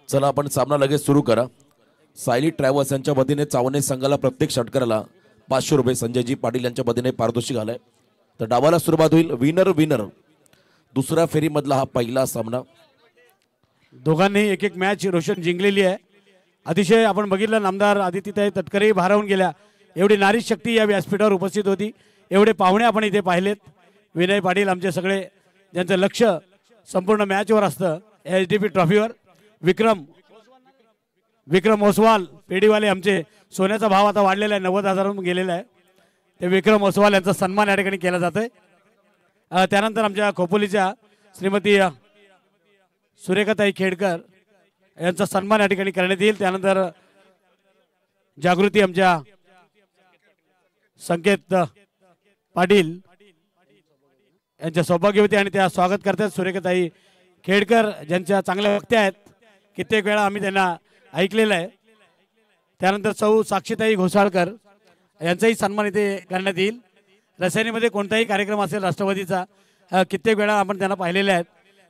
चला आपण सामना लगेच सुरू करा। सायली ट्रॅव्हल्स यांच्या वतीने चावणे संघाला प्रत्येक षटकाराला 500 रुपये, संजयजी पाटील यांच्या वतीने पारितोषिक आलंय। तर डावाला सुरुवात होईल। विनर विनर दुसऱ्या फेरीमधला हा पहिला सामना। दोघांनी एक एक मॅच रोशन जिंकलेली आहे। अतिशय आपण बघितलं नामदार आदित्यताई तटकरे भारावून गेल्या एवढी नारी शक्ती या व्यासपीठावर उपस्थित होती। एवढे पाहुणे आपण इथे पाहिलेत। विनय पाटील आमचे सगळे ज्यांचं लक्ष संपूर्ण मॅचवर असतं एचडीपी ट्रॉफीवर। विक्रम ओसवाल पेढीवाले आमचे सोन्याचा भाव आता वाढलेला आहे 90,000 गेलेला आहे। ते विक्रम ओसवाल यांचा सन्मान या ठिकाणी केला जातोय। त्यानंतर आमच्या खोपोलीच्या श्रीमती सुरेखाताई खेडकर यांचा सन्मान या ठिकाणी करण्यात येईल। त्यानंतर जागृती आमच्या संकेत पाटील यांच्या सौभाग्यवती आणि त्या स्वागत करतात सुरेखाताई खेडकर ज्यांच्या चांगल्या वक्त्या आहेत। कित्येक वेळा आम्ही त्यांना ऐकलेलं आहे। त्यानंतर सौ साक्षीताई घोसाळकर यांचाही सन्मान इथे करण्यात येईल। रसायनीमध्ये कोणताही कार्यक्रम असेल राष्ट्रवादीचा कित्येक वेळा आपण त्यांना पाहिलेले आहेत।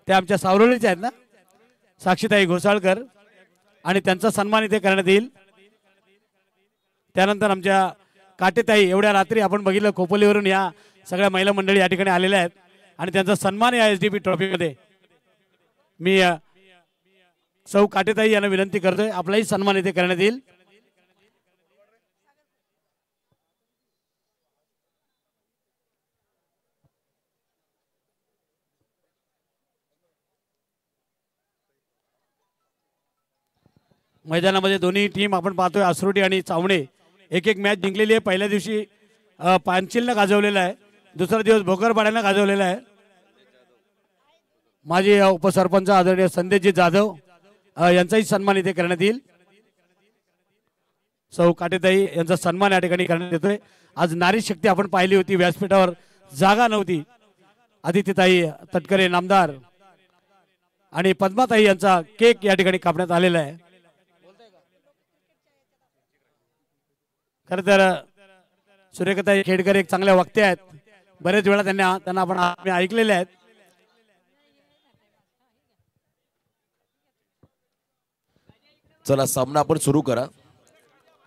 त्या आमच्या सावरोलीच्या आहेत ना साक्षीताई घोसाळकर आणि त्यांचा सन्मान इथे करण्यात येईल। त्यानंतर आमच्या काटेताई एवढ्या रात्री आपण बघितलं खोपोलीवरून या सगळ्या महिला मंडळी या ठिकाणी आलेल्या आहेत आणि त्यांचा सन्मान या एचडीपी ट्रॉफीमध्ये मी सौ काटेताई यांना विनंती करतोय आपलाही सन्मान इथे करण्यात येईल। मैदानामध्ये दोन्ही टीम आपण पाहतोय आसरोटी आणि चावणे एक एक मॅच जिंकलेली आहे। पहिल्या दिवशी पांचिलनं गाजवलेला आहे, दुसरा दिवस भोकरपाड्यानं गाजवलेला आहे। माजी उपसरपंच आदरणीय संदेशजी जाधव यांचाही सन्मान इथे करण्यात येईल। सौ काटेताई यांचा सन्मान या ठिकाणी करण्यात येतोय। आज नारी शक्ती आपण पाहिली होती, व्यासपीठावर जागा नव्हती। आदित्यताई तटकरे नामदार आणि पद्माताई यांचा केक या ठिकाणी कापण्यात आलेला आहे। खरं तर सुरेखाताई खेडकर एक चांगल्या वक्त्या आहेत। बरेच वेळा त्यांना आपण ऐकलेले आहेत। चला सामना आपण सुरू करा।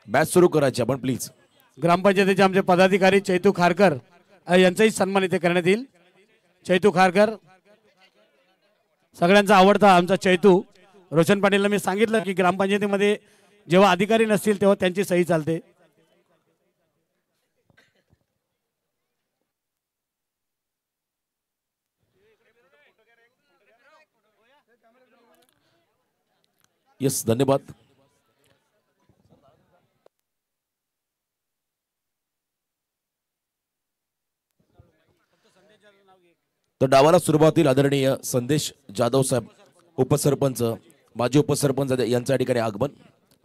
मॅच सुरू करायची आपण प्लीज। ग्रामपंचायतीचे आमचे पदाधिकारी चैतू खारकर यांचाही सन्मान इथे करण्यात येईल। चैतू खारकर सगळ्यांचा आवडता आमचा चैतू। रोशन पाटीलला मी सांगितलं की ग्रामपंचायतीमध्ये जेव्हा अधिकारी नसतील तेव्हा त्यांची सही चालते। यस धन्यवाद। तर डावाला सुरुवातीला आदरणीय संदेश जाधव साहेब उपसरपंच माजी उपसरपंच यांच्या ठिकाणी आगमन।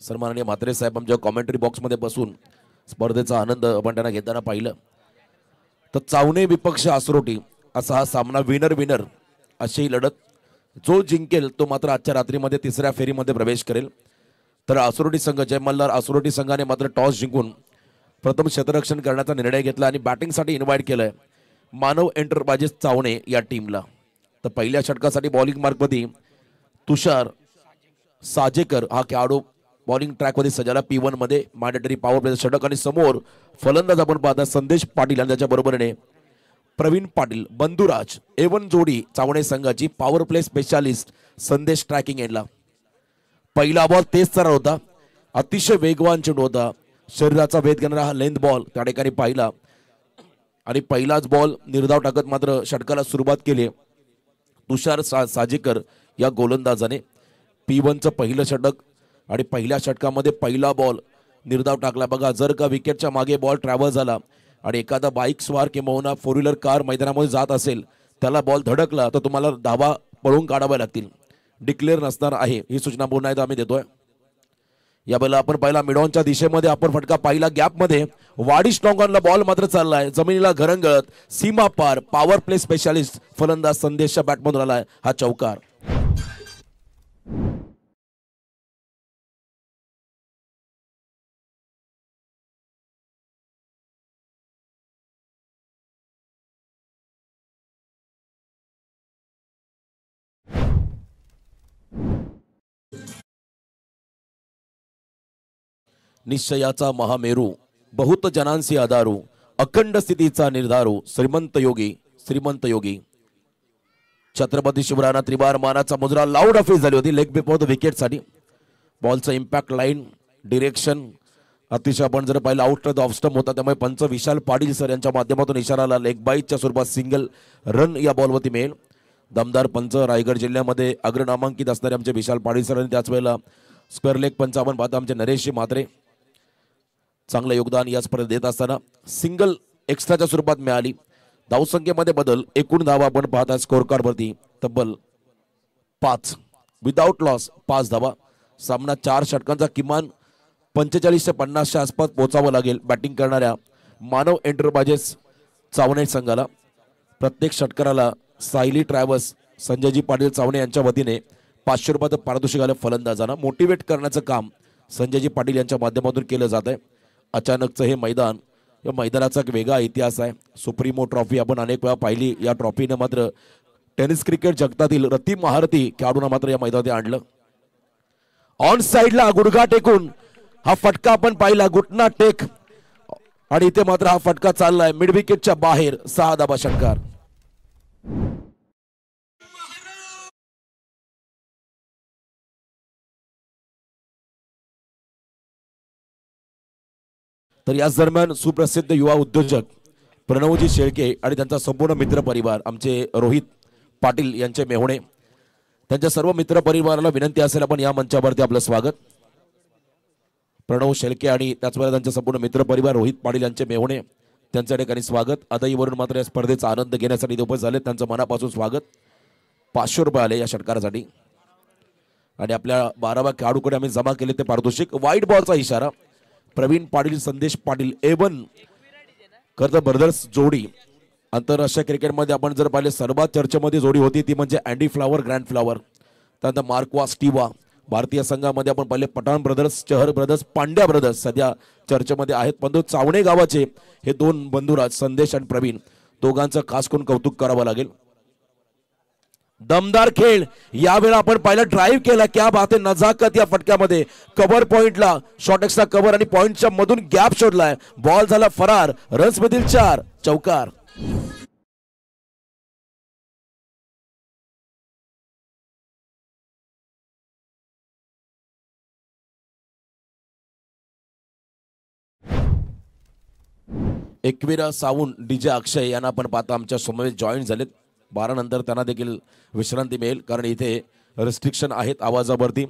सन्माननीय म्हात्रे साहेब आमच्या कॉमेंट्री बॉक्समध्ये बसून स्पर्धेचा आनंद आपण त्यांना घेताना पाहिलं। तर चावणे विपक्ष आसरोटी असा हा सामना विनर विनर अशी लढत। जो जिंकेल तो मात्र आजच्या रात्रीमध्ये तिसऱ्या फेरीमध्ये प्रवेश करेल। तर आसरोटी संघ जय मल्हार आसरोटी संघाने मात्र टॉस जिंकून प्रथम क्षेत्ररक्षण करण्याचा निर्णय घेतला आणि बॅटिंगसाठी इन्व्हाइट केलंय मानव एंटरप्राइजेस चावणे या टीमला। तर पहिल्या षटकासाठी बॉलिंग मार्कमध्ये तुषार साजेकर हा खेळाडू बॉलिंग ट्रॅकमध्ये सजाला P1 मध्ये मॅन्डेटरी पॉवर प्ले षटक आणि समोर फलंदाज आपण पाहता संदेश पाटील आणि त्याच्या बरोबरीने प्रवीण पाटील बंधुराज A1 जोडी चावणे संघाची पॉवर प्ले स्पेशालिस्ट संदेश ट्रॅकिंग एंडला। पहिला बॉल तेजचा होता, अतिशय वेगवान चेंडू होता, शरीराचा वेध घेणारा हा लेंथ बॉल त्या ठिकाणी पाहिला आणि पहिलाच बॉल निर्धाव टाकत मात्र षटकाला सुरुवात केली तुषार साजेकर या गोलंदाजाने। P1चं पहिलं षटक आणि पहिल्या षटकामध्ये पहिला बॉल निर्धाव टाकला। बघा जर का विकेटच्या मागे बॉल ट्रॅव्हल झाला आणि एखादा बाईक स्वार किंवा फोर व्हीलर कार मैदानामध्ये जात असेल त्याला बॉल धडकला तर तुम्हाला धावा पळून काढाव्या लागतील, डिक्लेअर नसणार आहे ही सूचना पुन्हा एकदा आम्ही देतोय। या वेळेला आपण पाहिला मिडॉनच्या दिशेमध्ये आपण फटका पाहिला, गॅपमध्ये वाडी स्ट्रॉंगॉनला बॉल मात्र चाललाय जमिनीला घरंगळत सीमा पार पॉवर प्ले स्पेशालिस्ट फलंदाज संदेशच्या बॅटमधून आलाय हा चौकार। निश्चयाचा महामेरू बहुत जनांसी आधारू अखंड स्थितीचा निर्धारू श्रीमंत योगी छत्रपती शिवरायांना त्रिवार मानाचा मुजरा लाऊड अपील झाली होती लेग बिफोर द विकेट साठी. बॉलचा इम्पॅक्ट लाईन डिरेक्शन अतिशय आपण जर पाहिलं आउट द ऑफ स्टंप होता, त्यामुळे पंच विशाल पाटील सर यांच्या माध्यमातून इशाराला लेग बाईटच्या स्वरूपात सिंगल रन या बॉलवरती मिळेल. दमदार पंच रायगड जिल्ह्यामध्ये अग्रनामांकित असणारे आमचे विशाल पाटील सर आणि त्याच वेळेला स्क्वेअर लेग पंच आपण पाहतो आमचे नरेशजी म्हात्रे चांगलं योगदान या स्पर्धेत देत असताना सिंगल एक्स्ट्राच्या स्वरूपात मिळाली. धावसंख्येमध्ये बदल एकूण धावा आपण पाहता स्कोर कार्ड वरती तब्बल 5 विदाउट लॉस 5 धावा. सामना 4 षटकांचा किमान 45 ते 50च्या आसपास पोहोचावं लागेल बॅटिंग करणाऱ्या मानव एंटरप्राइजेस चावणे संघाला. प्रत्येक षटकाराला सायली ट्रॅव्हल्स संजयजी पाटील चावणे यांच्या वतीने 500 रुपयाचं पारितोषिक आलं फलंदाजांना. मोटिवेट करण्याचं काम संजयजी पाटील यांच्या माध्यमातून केलं जात आहे. अचानकचं हे मैदान या मैदानाचा एक वेगळा इतिहास आहे. सुप्रीमो ट्रॉफी आपण अनेक वेळा पाहिली. या ट्रॉफीने मात्र टेनिस क्रिकेट जगतातील रती महारथी खेळाडूंना मात्र या मैदानात आणलं. ऑन साइडला गुडघा टेकून हा फटका आपण पाहिला घुटना टेक आणि इथे मात्र हा फटका चाललाय मिड विकेटच्या बाहेर 6 धाबा षटकार. तर याच दरम्यान सुप्रसिद्ध युवा उद्योजक प्रणवजी शेळके आणि त्यांचा संपूर्ण मित्र परिवार आमचे रोहित पाटील यांचे मेहुणे त्यांच्या सर्व मित्र परिवाराला विनंती असेल आपण या मंचावरती आपलं स्वागत. प्रणव शेळके आणि त्याचवेळेला त्यांचे संपूर्ण मित्र परिवार रोहित पाटील यांचे मेहुणे त्यांच्या ठिकाणी स्वागत. अदाईवरून मात्र या स्पर्धेचा आनंद घेण्यासाठी उपस्थित झाले त्यांचं मनापासून स्वागत. 500 रुपये आले या षटकारासाठी आणि आपल्या 12व्या खेळाडूकडे आम्ही जमा केले ते पारितोषिक. व्हाईट बॉलचा इशारा प्रवीण पाटील संदेश पाटील A1 खरं तर ब्रदर्स जोडी आंतरराष्ट्रीय क्रिकेटमध्ये आपण जर पाहिले सर्वात चर्चेमध्ये जोडी होती ती म्हणजे अँडी फ्लावर ग्रँड फ्लावर. त्यानंतर मार्कवा स्टीवा भारतीय संघामध्ये आपण पाहिले Pathan brothers Chahar brothers Pandya brothers सध्या चर्चेमध्ये आहेत. परंतु चावणे गावाचे हे 2 बंधुराज संदेश आणि प्रवीण दोघांचं खास करून कौतुक करावं लागेल. दमदार खेळ यावेळेला आपण पाहिलं ड्राईव्ह केला क्या बात आहे नजाकत या फटक्यामध्ये कव्हर पॉइंटला शॉर्ट एक्स्ट्रा कव्हर आणि पॉइंटच्या मधून गॅप शोधलाय. बॉल झाला फरार रन्स मधील 4 चौकार. एकविरा सावून डीजे अक्षय यांना आपण पाहता आमच्या समवेत जॉईन झालेत. 12 नंतर त्यांना देखील विश्रांती मिळेल कारण इथे रिस्ट्रिक्शन आहेत आवाजावरती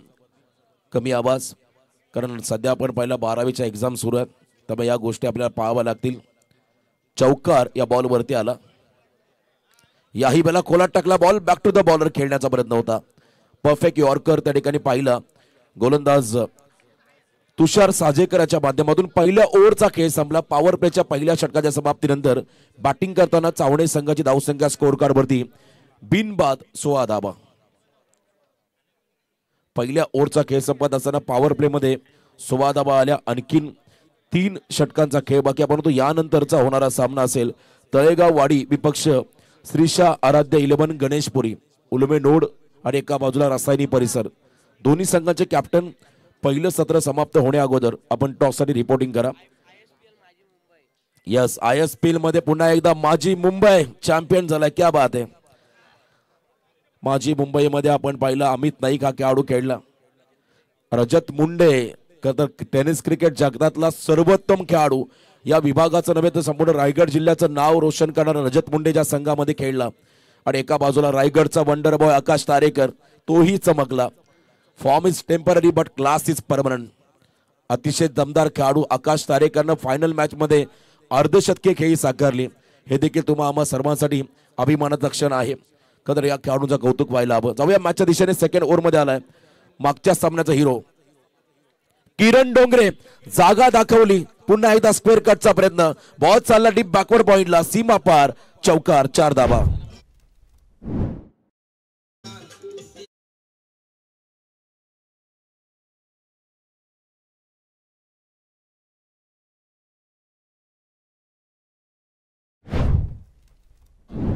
कमी आवाज कारण सध्या आपण पाहिलं 12वीच्या एक्झाम सुरू आहेत त्यामुळे या गोष्टी आपल्याला पाहाव्या लागतील. चौकार या बॉलवरती आला. याही वेळेला खोलात टाकला ball back to the bowler खेळण्याचा प्रयत्न होता. परफेक्ट यॉर्कर त्या ठिकाणी पाहिला गोलंदाज तुषार साजेकराच्या माध्यमातून पहिल्या ओव्हरचा खेळ संपला. पॉवर प्लेच्या पहिल्या षटकाच्या समाप्तीनंतर बॅटिंग करताना चावणे संघाची धावसंख्या स्कोर कार्ड वरती बिनबाद 16 धावा. पहिल्या ओव्हरचा खेळ संपत असताना पॉवर प्ले मध्ये 16 धावा आल्या. आणखीन 3 षटकांचा खेळ बाकी परंतु यानंतरचा होणारा सामना असेल तळेगाव वाडी विपक्ष श्रीशा आराध्य 11 गणेशपुरी उलमे नोड आणि एका बाजूला रसायनी परिसर. दोन्ही संघाचे कॅप्टन पहिलं सत्र समाप्त होण्या अगोदर आपण टॉस साठी रिपोर्टिंग करा. यस ISPL मध्ये पुन्हा एकदा माजी मुंबई चॅम्पियन झालाय क्या बात आहे. माजी मुंबई मध्ये आपण पाहिलं अमित नाईक हा खेळाडू खेळला. रजत मुंडे टेनिस क्रिकेट जगतातला सर्वोत्तम खेळाडू या विभागाचं नव्हे तर संपूर्ण रायगड जिल्ह्याचं नाव रोशन करणारा रजत मुंडे ज्या संघामध्ये खेळला आणि एका बाजूला रायगडचा वंडर बॉय आकाश तारेकर तोही चमकला. Form is temporary but class is permanent. अतिशय दमदार खेळाडू आकाश तारेकरनं फायनल मॅच मध्ये अर्धशतके खेळी साकारली. हे देखील तुम्हा आम्हा सर्वांसाठी अभिमानाचं क्षण आहे. कदर या खेळाडूंचं कौतुक व्हायला हवं. जाऊया मॅचच्या दिशेने सेकंड ओव्हर मध्ये आलाय मागच्या सामन्याचा हिरो किरण डोंगरे. जागा दाखवली पुन्हा एकदा स्क्वेअर कटचा प्रयत्न. बॉल चालला डीप बॅकवर्ड पॉइंटला सीमा पार चौकार 4 धावा.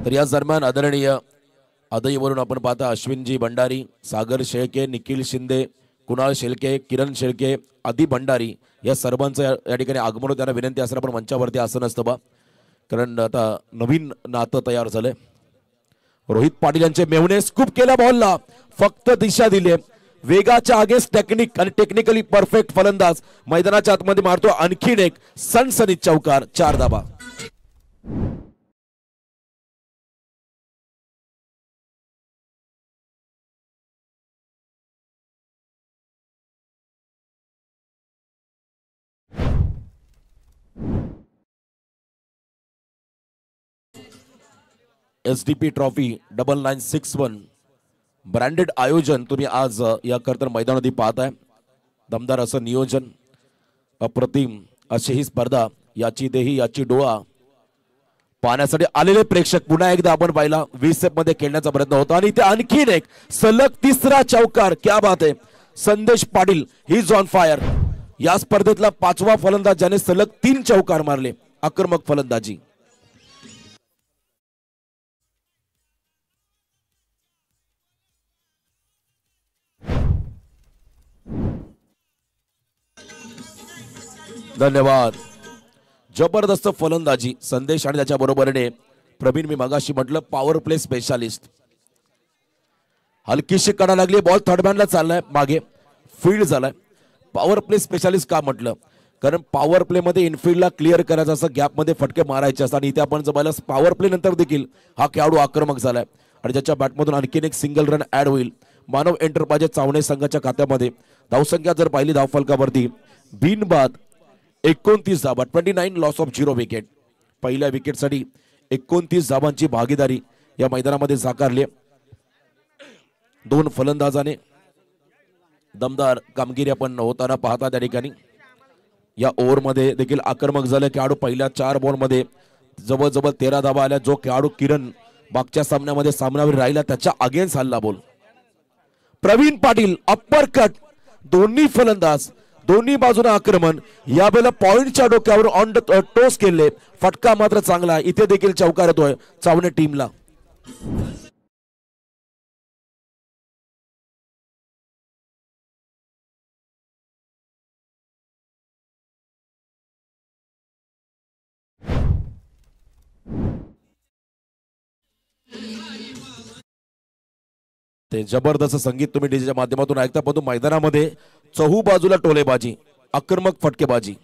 तर याच दरम्यान आदरणीय अदईवरून आपण पाहता अश्विनजी भंडारी सागर शेळके निखिल शिंदे कुणाल शेळके किरण शेळके आदी भंडारी या सर्वांचं या ठिकाणी आगमन होतं. त्यांना विनंती असेल आपण मंचावरती आसन असतं बा, कारण आता नवीन नातं तयार झालंय. रोहित पाटील यांचे मेवणे स्कूप केला बॉलला, फक्त दिशा दिली. वेगाच्या आगेस टेक्निक आणि टेक्निकली परफेक्ट फलंदाज मैदानाच्या आतमध्ये मारतो आणखीन एक सनसनीत चौकार. 4 धाबा. SDP ट्रॉफी 9961 ब्रँडेड आयोजन तुम्ही आज या करता मैदानामध्ये पाहताय. दमदार असं नियोजन, अप्रतिम अशी ही स्पर्धा. याची देही याची डोळा पाहण्यासाठी आलेले प्रेक्षक पुन्हा एकदा आपण पाहिला 20 मध्ये खेळण्याचा प्रयत्न होता आणि इथे आणखीन एक सलग तिसरा चौकार. क्या बात आहे. संदेश Patil he is on fire. या स्पर्धेतला 5वा फलंदाज ज्याने सलग 3 चौकार मारले. आक्रमक फलंदाजी. धन्यवाद. जबरदस्त फलंदाजी संदेश आणि त्याच्या बरोबरीने प्रवीण. मी मगाशी म्हटलं पॉवर प्ले स्पेशालिस्ट. हलकीशी कडा लागली, बॉल थर्ड मॅनला चाललाय, मागे फील्ड झालाय. पॉवर प्ले स्पेशालिस्ट का म्हटलं, कारण पॉवर प्ले मध्ये इनफील्डला क्लिअर करायचं असं, गॅप मध्ये फटके मारायचे असतात. आणि इथे आपण जर पाहिलं पॉवर प्ले नंतर देखील हा खेळाडू आक्रमक झालाय आणि ज्याच्या बॅटमधून आणखीन एक सिंगल रन ऍड होईल. मानव एंटरप्राइजेस चावणे संघाच्या खात्यामध्ये धावसंख्या जर पाहिली धावफलकावरती बिनबाद 29 धावा, 29 लॉस ऑफ 0 विकेट. पहिल्या विकेटसाठी 29 धावांची भागीदारी या मैदानामध्ये साकारली. 2 फलंदाजाने दमदार कामगिरी आपण होताना पाहता. त्या ठिकाणी या ओव्हरमध्ये देखील आक्रमक झाले खेळाडू. पहिल्या 4 बॉलमध्ये जवळजवळ 13 धावा आल्या. जो खेळाडू किरण मागच्या सामन्यामध्ये सामनावर राहिला त्याच्या अगेन्स्ट हल्ला बोल. Praveen Patil upper cut. दोन्ही फलंदाज दोन्ही बाजूने आक्रमण. यावेळेला पॉइंटच्या डोक्यावर ऑन द टोस केले. फटका मात्र चांगला. इथे देखील चौकार येतोय चावणे टीमला. ते जबरदस्त संगीत तुम्ही डीजेच्या माध्यमातून ऐकता, परंतु मैदानामध्ये चहू बाजूला टोलेबाजी, आक्रमक फटकेबाजी.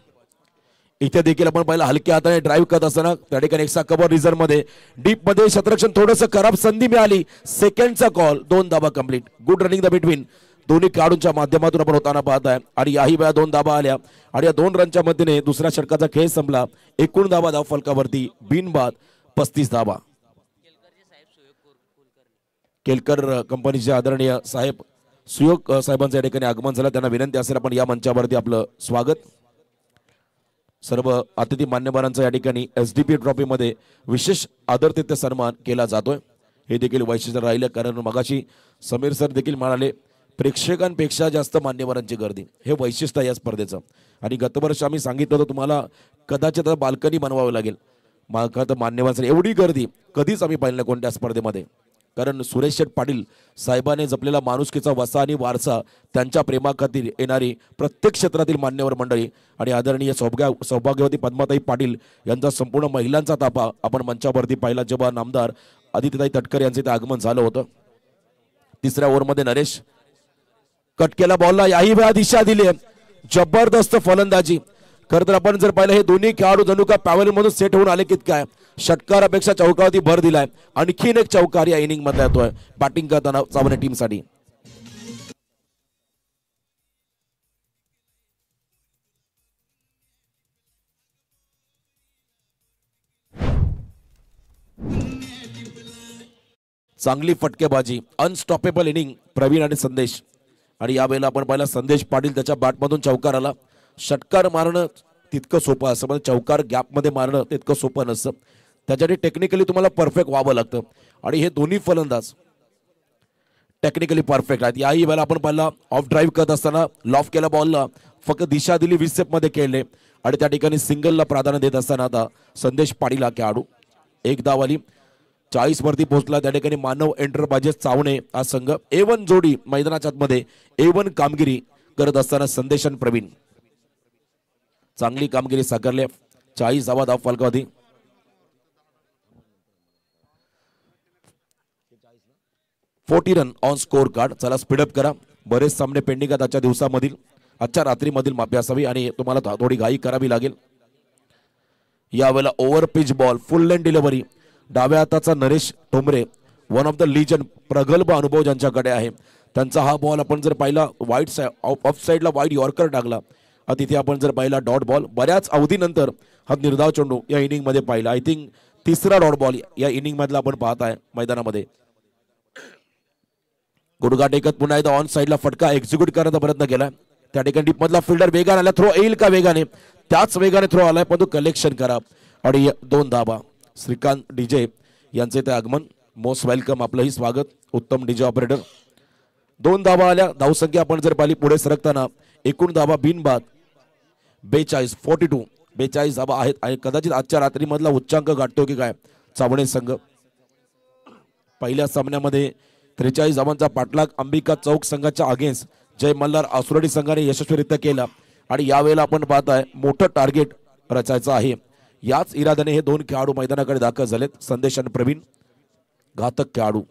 इथे देखील आपण पाहिलं हलक्या हाताने ड्राईव्ह करत असताना त्या ठिकाणी एकसा कव्हर रिझर्व मध्ये डीप मध्ये शतरक्षण थोडंसं खराब संधी मिळाली. सेकंडचा कॉल. 2 धाबा complete. Good running the between दोन्ही खेळाडूंच्या माध्यमातून आपण होताना पाहताय. आणि याही वेळा 2 धाबा आल्या आणि या 2 रनच्या मदतीने दुसऱ्या षटकाचा खेळ संपला. एकूण धावा धाव फलकावरती बिनबाद 35 धावा. केलकर कंपनीचे आदरणीय साहेब सुयोग साहेबांचं या ठिकाणी आगमन झालं. त्यांना विनंती असेल आपण या मंचावरती आपलं स्वागत. सर्व अतिथी मान्यवरांचा या ठिकाणी SDP ट्रॉफी मध्ये विशेष आदरातिथ्य सन्मान केला जातोय. हे देखील वैशिष्ट्य राहिलं, कारण मगाशी समीर सर देखील म्हणाले प्रेक्षकांपेक्षा जास्त मान्यवरांची गर्दी. हे वैशिष्ट्य आहे या स्पर्धेचं. आणि गतवर्ष आम्ही सांगितलं होतं तुम्हाला कदाचित बाल्कनी बनवावं लागेल. मान्यवरांसाठी एवढी गर्दी कधीच आम्ही पाहिली नाही कोणत्या स्पर्धेमध्ये. कारण सुरेश शेठ पाटील साहेबांनी जपलेला माणुसकीचा वसा आणि वारसा, त्यांच्या प्रेमाखातीर येणारी प्रत्येक क्षेत्रातील मान्यवर मंडळी आणि आदरणीय सौभाग्यवती पद्माताई पाटील यांचा संपूर्ण महिलांचा ताफा आपण मंचावरती पाहिला जेव्हा नामदार आदित्यताई तटकर यांचे ते आगमन झालं होतं. तिसऱ्या ओव्हरमध्ये नरेश कट केला बॉलला. याही वेळा दिशा दिली. जबरदस्त फलंदाजी. खरं तर आपण जर पाहिलं हे दोन्ही खेळाडू जणू का पॅव्हल मधून सेट होऊन आले कित काय. षटकारापेक्षा चौकावरती भर दिलाय. आणखीन एक चौकार या इनिंग मध्ये येतोय बॅटिंग करताना चावणे टीम साठी. चांगली फटकेबाजी. अनस्टॉपेबल इनिंग प्रवीण आणि संदेश. आणि यावेळेला आपण पाहिला संदेश पाटील त्याच्या बॅटमधून चौकार आला. षटकार मारणं तितकं सोपं असं, म्हणजे चौकार गॅपमध्ये मारणं तितकं सोपं नसतं. त्याच्यासाठी टेक्निकली तुम्हाला परफेक्ट व्हावं लागतं. आणि हे दोन्ही फलंदाज टेक्निकली परफेक्ट आहेत. याही वेळेला आपण पाहिला ऑफ ड्राईव्ह करत असताना लॉफ केला बॉलला, फक्त दिशा दिली, 20 मध्ये खेळले आणि त्या ठिकाणी सिंगलला प्राधान्य देत असताना आता संदेश पाटील हा खेळाडू. 1 धाव आली. 40 वरती पोहोचला. त्या ठिकाणी मानव एंटरप्राइजेस चावणे हा संघ A1 जोडी मैदानाच्या आतमध्ये A1 कामगिरी करत असताना संदेश आणि प्रवीण. चांगली कामगिरी साकारली. 40 धावा धाव फलकावधी. Run on score card speed up करा. बरेच सामने पेंडिंग आहेत आजच्या दिवसामधील, आजच्या रात्रीमधील माफी असावी आणि तुम्हाला थोडी घाई करावी लागेल. यावेळेला over pitch ball, full length delivery. डाव्या हाताचा Naresh Thombre, one of the legion, प्रगल्भ अनुभव ज्यांच्याकडे आहे, त्यांचा हा बॉल आपण जर पाहिला वाईट ऑफ साईडला वाईट यॉर्कर टाकला. तिथे आपण जर पाहिला डॉट बॉल. बऱ्याच अवधीनंतर हा निर्धाव चेंडू या इनिंग मध्ये पाहिला. आय थिंक तिसरा डॉट बॉल या इनिंग मधला आपण पाहत आहे मैदानामध्ये. गुडघा टेकत पुन्हा एकदा ऑन साईडला फटका एक्झिक्यूट करण्याचा प्रयत्न केला. त्या ठिकाणी डीप मधला फिल्डर वेगाने आला. थ्रो येईल का वेगाने, त्याच वेगाने थ्रो आलाय, पण तो कलेक्शन करा आणि 2 धाबा. श्रीकांत डीजे यांचे ते आगमन. मोस्ट वेलकम, आपलंही स्वागत. उत्तम डीजे ऑपरेटर. 2 धाबा आल्या. धावसंख्या आपण जर पाहिली पुढे सरकताना एकूण धाबा बिनबाद 42 धाबा आहेत आणि कदाचित आजच्या रात्रीमधला उच्चांक गाठतो की काय चावणे संघ. पहिल्या सामन्यामध्ये 43 धावांचा पाठलाग अंबिका चौक संघाच्या अगेन्स्ट जय मल्हार आसुर्डी संघाने यशस्वीरित्या केला आणि यावेळेला आपण पाहताय मोठं टार्गेट रचायचं आहे. याच इराद्याने हे 2 खेळाडू मैदानाकडे दाखल झालेत. संदेश आणि प्रवीण, घातक खेळाडू.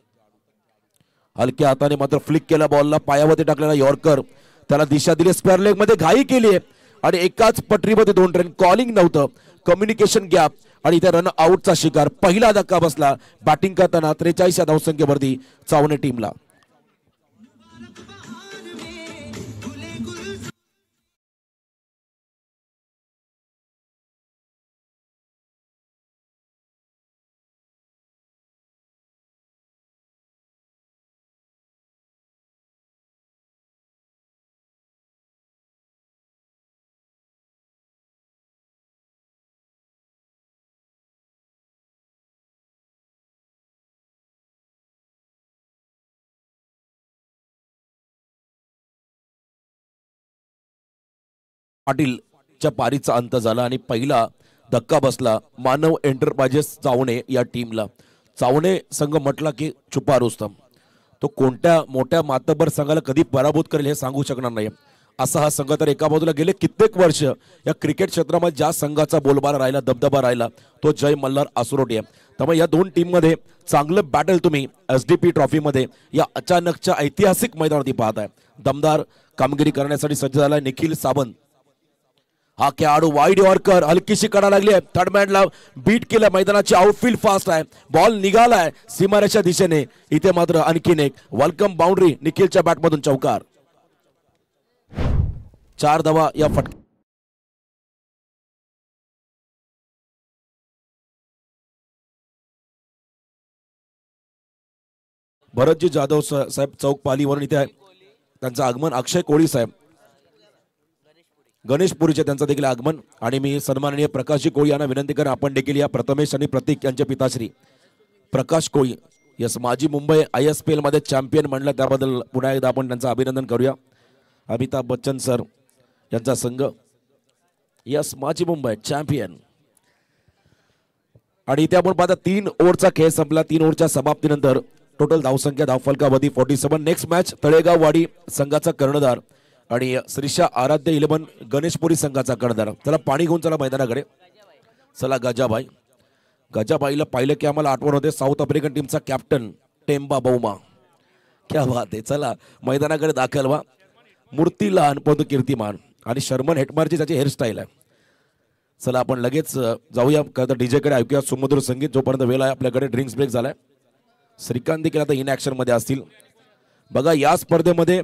हलक्या हाताने मात्र फ्लिक केला बॉलला, पायावरती टाकलेला यॉर्कर, त्याला दिशा दिली. स्क्वेअर लेग मध्ये घाई केली आहे आणि एकाच पटरीमध्ये 2 रन. कॉलिंग नव्हतं, कम्युनिकेशन गॅप आणि इथे रन आउटचा शिकार. पहिला धक्का बसला बॅटिंग करताना 43 या धावसंख्येवरती चावणे टीमला. पाटीलच्या पारीचा अंत झाला आणि पहिला धक्का बसला मानव एंटरप्राइजेस चावणे या टीमला. चावणे संघ म्हटला की छुपा रुस्तम, तो कोणत्या मोठ्या मातबर संघाला कधी पराभूत करेल हे सांगू शकणार नाही. असा हा संघ तर एका बाजूला गेले कित्येक वर्ष या क्रिकेट क्षेत्रामध्ये ज्या संघाचा बोलबाला राहिला, दबदबा राहिला, तो जय मल्हार आसुरोटी आहे. त्यामुळे या 2 टीम मध्ये चांगलं बॅटल तुम्ही SDP ट्रॉफी मध्ये या अचानकच्या ऐतिहासिक मैदानावरती पाहताय. दमदार कामगिरी करण्यासाठी सज्ज झालाय निखिल सावंत. हा खेळाडू वाईड यॉर्कर, हलकीशी कडा लागली आहे, थर्ड मॅनला बीट केलं. मैदानाची आउटफील्ड फास्ट आहे, बॉल निघालाय सीमारेषा दिशेने. इथे मात्र आणखीन एक वेलकम बाउंड्री, निखिलच्या बॅटमधून चौकार. 4 धावा या फटका. भरतजी जाधव साहेब चौक पालीवरून इथे आहे. त्यांचं आगमन. अक्षय कोळी साहेब गणेशपुरीचे त्यांचं देखील आगमन. आणि मी सन्माननीय प्रकाशजी कोळी यांना विनंती करा, आपण देखील या प्रथमेश आणि प्रतीक यांचे पिताश्री प्रकाश कोळी, यस माजी मुंबई ISPL मध्ये चॅम्पियन म्हणलं, त्याबद्दल पुन्हा एकदा आपण त्यांचं अभिनंदन करूया. अमिताभ बच्चन सर यांचा संघ, यस माजी मुंबई चॅम्पियन. आणि इथे आपण पाहता 3 ओव्हरचा खेळ संपला. 3 ओव्हरच्या समाप्तीनंतर टोटल धावसंख्या धावफलकावधी 47. नेक्स्ट मॅच तळेगाव वाडी संघाचा कर्णधार आणि श्रीशा आराध्य 11 गणेशपुरी संघाचा कर्णधार. चला पाणी घेऊन चला मैदानाकडे. चला गजाबाई, गजाबाईला पाहिलं की आम्हाला आठवण होते साऊथ आफ्रिकन टीमचा कॅप्टन टेम्बा बौमा. क्या बात आहे. चला मैदानाकडे दाखल व्हा. मूर्ती लहान पण कीर्तिमान आणि शर्मन हेटमारची त्याची हेअरस्टाईल आहे. चला आपण लगेच जाऊया का डीजे कडे, ऐकूया सुमधुर संगीत. जोपर्यंत वेळ आहे आपल्याकडे ड्रिंक्स ब्रेक झालाय. श्रीकांत देखील आता इन ऍक्शन मध्ये असतील. बघा या स्पर्धेमध्ये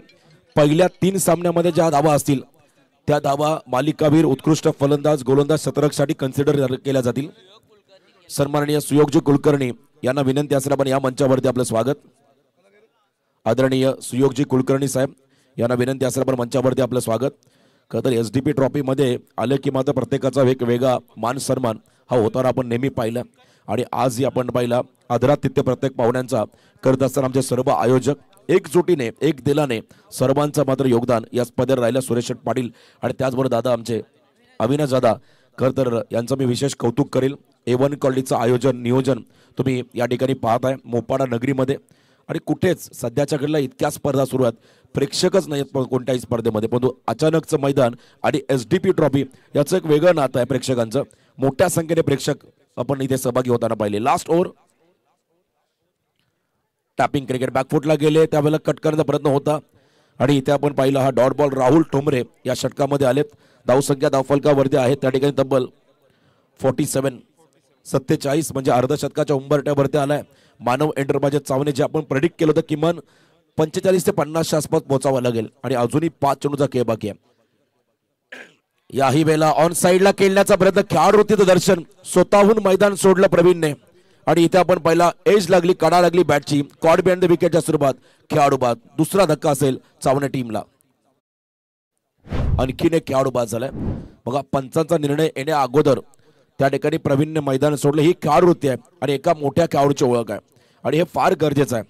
पहिल्या 3 सामन्यामध्ये ज्या धावा असतील त्या धावा मालिकावीर, उत्कृष्ट फलंदाज, गोलंदाज, शतरक्षसाठी कन्सिडर केल्या जातील. सन्माननीय सुयोगजी कुलकर्णी यांना विनंती असेल आपण या मंचावरती आपलं स्वागत. आदरणीय सुयोगजी कुलकर्णी साहेब यांना विनंती असेल आपण मंचावरती आपलं स्वागत. खरं तर SDP ट्रॉफी मध्ये आले की मात्र प्रत्येकाचा वेगवेगळा मान सन्मान हा होताना आपण नेहमी पाहिला आणि आजही आपण पाहिला. आदरातिथ्य प्रत्येक पाहुण्यांचा करत असताना आमचे सर्व आयोजक एकजुटीने, एक दिलाने सर्वांचं मात्र योगदान या स्पर्धेत राहिलं. सुरेश पाटील आणि त्याचबरोबर दादा आमचे अविनाश दादा, खरं तर यांचं मी विशेष कौतुक करेल. A1 क्वालिटीचं आयोजन, नियोजन तुम्ही या ठिकाणी पाहताय मोपाडा नगरीमध्ये. आणि कुठेच सध्याच्या घडीला इतक्या स्पर्धा सुरू आहेत, प्रेक्षकच नाहीत कोणत्याही स्पर्धेमध्ये, परंतु अचानकचं मैदान आणि SDP ट्रॉफी याचं एक वेगळं नातं आहे प्रेक्षकांचं. मोठ्या संख्येने प्रेक्षक आपण इथे सहभागी होताना पाहिले. लास्ट ओव्हर टॅपिंग क्रिकेट बॅकफुटला गेले, त्यावेळेला कट करण्याचा प्रयत्न होता आणि इथे आपण पाहिलं हा डॉट बॉल राहुल ठोंबरे या षटकामध्ये आलेत. धावसंख्या धावफलकावरती आहे त्या ठिकाणी तब्बल 47 म्हणजे अर्धशतकाच्या उंबरठ्यावरती आलाय मानव एंटरप्राइजेस चावणे. जे आपण प्रेडिक्ट केलं होतं किमान 45 ते 50 आसपास पोहोचावं लागेल आणि अजूनही 5 चेंडूचा खेळ बाकी आहे. याही वेळेला ऑन साईडला खेळण्याचा प्रयत्न, खेळाडूतीचं दर्शन, स्वतःहून मैदान सोडलं प्रवीणने आणि इथे आपण पहिला एज लागली, कडा लागली बॅटची, कॉड बिहाइंड द विकेटच्या स्वरूपात खेळाडू बाद. दुसरा धक्का असेल चावणे टीमला. आणखीन एक खेळाडू बाद झालाय. बघा पंचांचा निर्णय येण्या अगोदर त्या ठिकाणी प्रवीणने मैदान सोडलं. ही खेळाडूवृत्ती आहे आणि एका मोठ्या खेळाडूची ओळख आहे आणि हे फार गरजेचं आहे,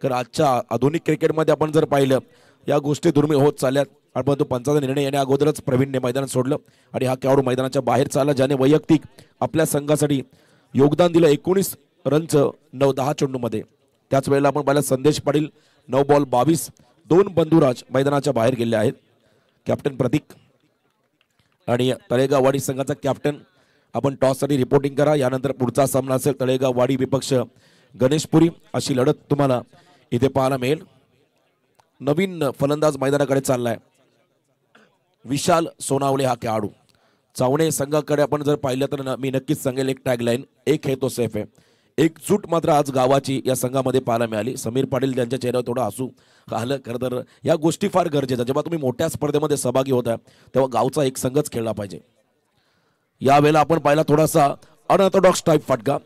कारण आजच्या आधुनिक क्रिकेटमध्ये आपण जर पाहिलं या गोष्टी दुर्मिळ होत चालल्यात. परंतु पंचांचा निर्णय येण्या अगोदरच प्रवीणने मैदान सोडलं आणि हा खेळाडू मैदानाच्या बाहेर चालला, ज्याने वैयक्तिक आपल्या संघासाठी योगदान दिलं 19 रनचं 9-10 चेंडूमध्ये. त्याच वेळेला आपण पाहिलं संदेश पाटील 9 बॉल 22, 2 बंधुराज मैदानाच्या बाहेर गेले आहेत. कॅप्टन प्रतीक आणि तळेगाव वाडी संघाचा कॅप्टन आपण टॉससाठी रिपोर्टिंग करा. यानंतर पुढचा सामना असेल तळेगाव वाडी विपक्ष गणेशपुरी. अशी लढत तुम्हाला इथे पाहायला मिळेल. नवीन फलंदाज मैदानाकडे चाललाय विशाल सोनावले हा खेळाडू. चावणे संघाकडे आपण जर पाहिलं तर मी नक्कीच सांगेल एक टॅगलाईन, एक है तो सेफ है. एकजूट मात्र आज गावाची या संघामध्ये पाहायला मिळाली. समीर पाटील त्यांच्या चेहऱ्यावर थोडं हसू आलं. खरं तर या गोष्टी फार गरजेच्या. जेव्हा तुम्ही मोठ्या स्पर्धेमध्ये सहभागी होता तेव्हा गावचा एक संघच खेळला पाहिजे. यावेळेला आपण पाहिला थोडासा अनऑर्थोडॉक्स टाईप फटका,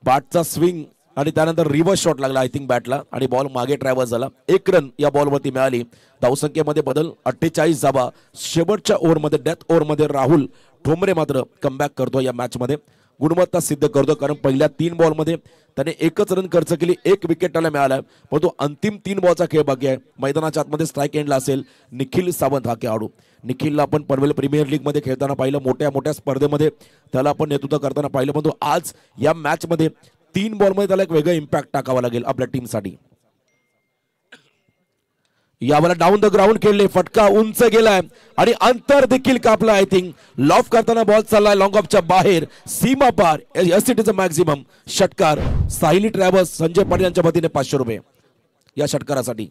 बॅटचा स्विंग आणि त्यानंतर रिव्हर्स शॉट लागला आय थिंक बॅटला आणि बॉल मागे ट्रॅव्हर्स झाला. 1 रन या बॉलवरती मिळाली. धावसंख्येमध्ये बदल, 48 धावा. शेवटच्या ओव्हरमध्ये डेथ ओव्हरमध्ये राहुल ठोंबरे मात्र कमबॅक करतो या मॅचमध्ये, गुणवत्ता सिद्ध करतो. कारण पहिल्या 3 बॉलमध्ये त्याने 1च रन खर्च केली, 1 विकेट त्याला मिळाला. परंतु अंतिम 3 बॉलचा खेळ बाकी आहे. मैदानाच्या आतमध्ये स्ट्राईक एंडला असेल निखिल सावंत हा खेळाडू. निखिलला आपण पनवेल प्रीमियर लीगमध्ये खेळताना पाहिलं, मोठ्या मोठ्या स्पर्धेमध्ये त्याला आपण नेतृत्व करताना पाहिलं. परंतु आज या मॅचमध्ये 3 बॉलमध्ये त्याला एक वेगळं इम्पॅक्ट टाकावा लागेल आपल्या टीमसाठी. यावेळेला डाऊन द ग्राउंड खेळले, फटका उंच गेलाय आणि अंतर देखील कापला. आय थिंक लॉफ करताना बॉल चाललाय लॉंग ऑफच्या बाहेर, सीमा पार. S it is a maximum. षटकार साहिली ट्रॅव्हर्स संजय पाटील यांच्या वतीने 500 रुपये या षटकारासाठी.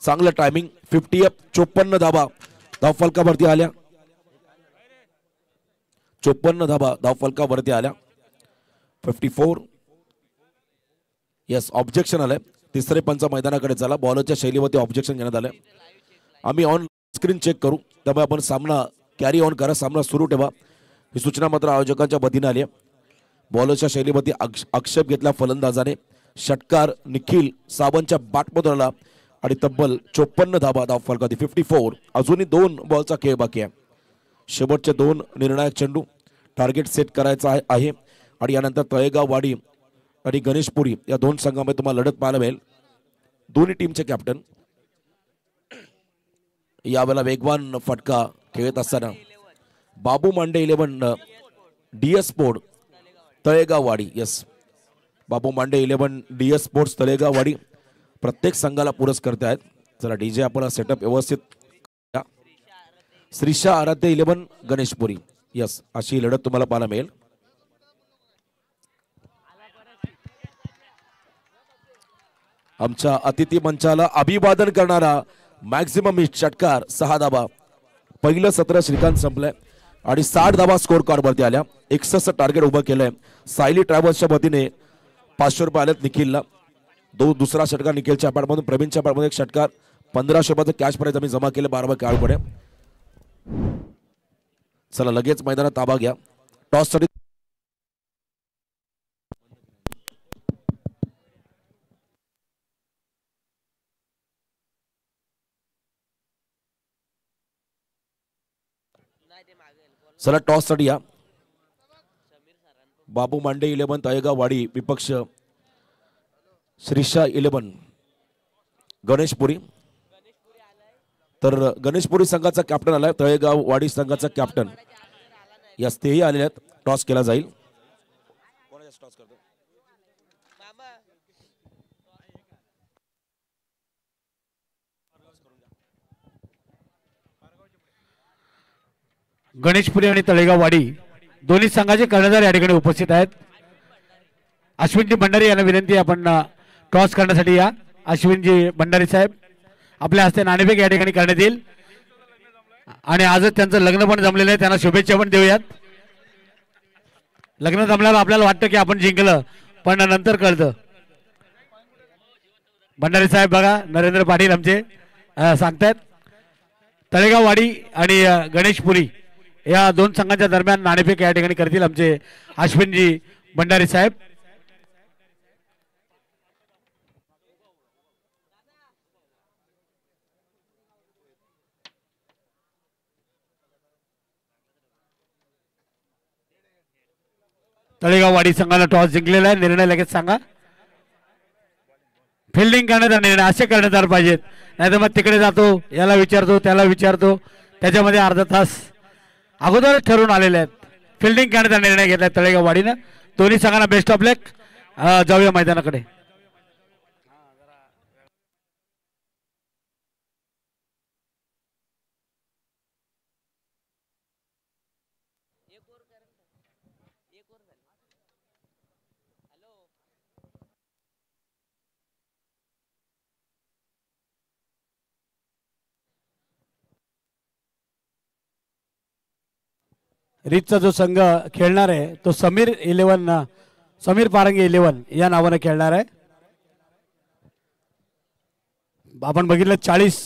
चांगलं टायमिंग. 50 54 धाबा धावफलकावरती आल्या. 54 धाबा धावफलकावरती आल्या. 54. येस, ऑब्जेक्शन आलंय. तिसरे पंच मैदानाकडे चला. बॉलरच्या शैलीवरती ऑब्जेक्शन घेण्यात आलं. आम्ही ऑन स्क्रीन चेक करू, त्यामुळे आपण सामना कॅरी ऑन करा, सामना सुरू ठेवा. ही सूचना मात्र आयोजकांच्या वतीने आली आहे. बॉलरच्या शैलीवरती आक्षेप घेतला फलंदाजाने. षटकार निखिल सावंतच्या बॅटमधून आला आणि तब्बल 54 धाबा धावफलकावरती. 54. अजूनही 2 बॉलचा खेळ बाकी आहे. शेवटचे 2 निर्णायक चेंडू टार्गेट सेट करायचा आहे आणि यानंतर तळेगाव वाडी आणि गणेशपुरी या 2 संघांमध्ये तुम्हाला लढत पाहायला मिळेल. दोन्ही टीमचे कॅप्टन. यावेळेला वेगवान फटका खेळत असताना बाबू मांडे 11 DS स्पोर्ट तळेगाव वाडी. येस, बाबू मांडे 11 DS स्पोर्ट्स तळेगाव वाडी प्रत्येक संघाला पुरस्कर्ते आहेत. चला डीजे आपण सेटअप व्यवस्थित. श्रीशा आराध्य 11 गणेशपुरी. यस, अशी लढत तुम्हाला पाहायला मिळेल. आमच्या अतिथी मंचाला अभिवादन करणारा मॅक्झिमम षटकार 6 धाबा. पहिलं सत्र श्रीकांत संपलंय आणि 60 धाबा स्कोर कार्ड वरती आल्या. 61 टार्गेट उभं केलंय. सायली ट्रॅव्हल्सच्या वतीने 500 रुपये आलेत निखिलला. दुसरा षटकार निखिलच्या पॅडमधून. प्रवीणच्या पॅडमध्ये एक षटकार. 1500 रुपयाचं कॅश प्राइज आम्ही जमा केलं 12 खेळाडूकडे. चला लगेच मैदानात ताबा घ्या. टॉस साठी चला टॉस साठी या. बाबू मांडे 11 तळेगाव वाडी विपक्ष श्रीशा 11 गणेशपुरी. तर गणेशपुरी संघाचा कॅप्टन आलाय, तळेगाव वाडी संघाचा कॅप्टन यास तेही आलेले आहेत. टॉस केला जाईल. गणेशपुरी आणि तळेगाव वाडी दोन्ही संघाचे कर्णधार या ठिकाणी उपस्थित आहेत. अश्विनजी भंडारी यांना विनंती आहे आपण टॉस करण्यासाठी या. अश्विनजी भंडारी साहेब आपल्या हस्ते नाणेफेक या ठिकाणी करण्यात येईल आणि आजच त्यांचं लग्न पण जमलेलं आहे. त्यांना शुभेच्छा पण देऊयात. लग्न जमल्यावर आपल्याला वाटतं की आपण जिंकलं पण नंतर कळतं. भंडारी साहेब बघा नरेंद्र पाटील आमचे सांगतायत तळेगाव वाडी आणि गणेशपुरी या दोन संघांच्या दरम्यान नाणेफेक या ठिकाणी करतील आमचे अश्विनजी भंडारी साहेब. तळेगाव वाडी संघाला टॉस जिंकलेला आहे. निर्णय लगेच सांगा. फिल्डिंग करण्याचा निर्णय असे कर्णधार पाहिजेत नाहीतर मग तिकडे जातो याला विचारतो त्याला विचारतो त्याच्यामध्ये अर्धा तास अगोदरच ठरवून आलेले आहेत. फिल्डिंग करण्याचा निर्णय घेतलाय तळेगाव वाडीनं. दोन्ही संघांना बेस्ट ऑफ लक. जाऊया मैदानाकडे. रीतचा जो संघ खेळणार आहे तो समीर पारंगे 11 या नावाने खेळणार आहे. आपण बघितलं 40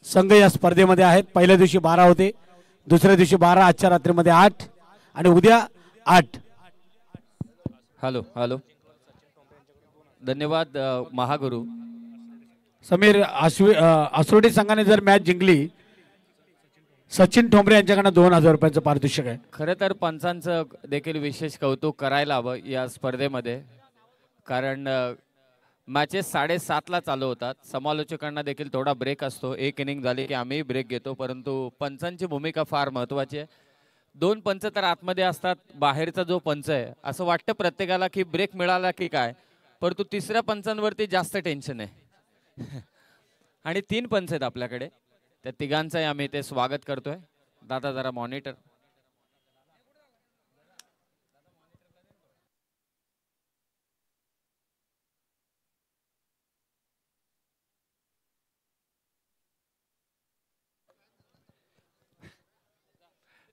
संघ या स्पर्धेमध्ये आहेत. पहिल्या दिवशी 12 होते, दुसऱ्या दिवशी 12, आजच्या रात्रीमध्ये 8 आणि उद्या 8. हॅलो हॅलो धन्यवाद महागुरु. समीर आसरोटी संघाने जर मॅच जिंकली सचिन ठोंबरे यांच्याकडनं 2000 रुपयांचं पारितोषिक आहे. खरं तर पंचांचं देखील विशेष कौतुक करायला हवं या स्पर्धेमध्ये, कारण मॅचेस 7:30ला चालू होतात. समालोचकांना देखील थोडा ब्रेक असतो. एक इनिंग झाली की आम्ही ब्रेक घेतो, परंतु पंचांची भूमिका फार महत्त्वाची आहे. 2 पंच तर आतमध्ये असतात, बाहेरचा जो पंच आहे असं वाटतं प्रत्येकाला की ब्रेक मिळाला की काय, परंतु तिसऱ्या पंचांवरती जास्त टेन्शन आहे. आणि 3 पंच आहेत आपल्याकडे, त्या तिघांचंही आम्ही ते स्वागत करतोय. दादा जरा मॉनिटर.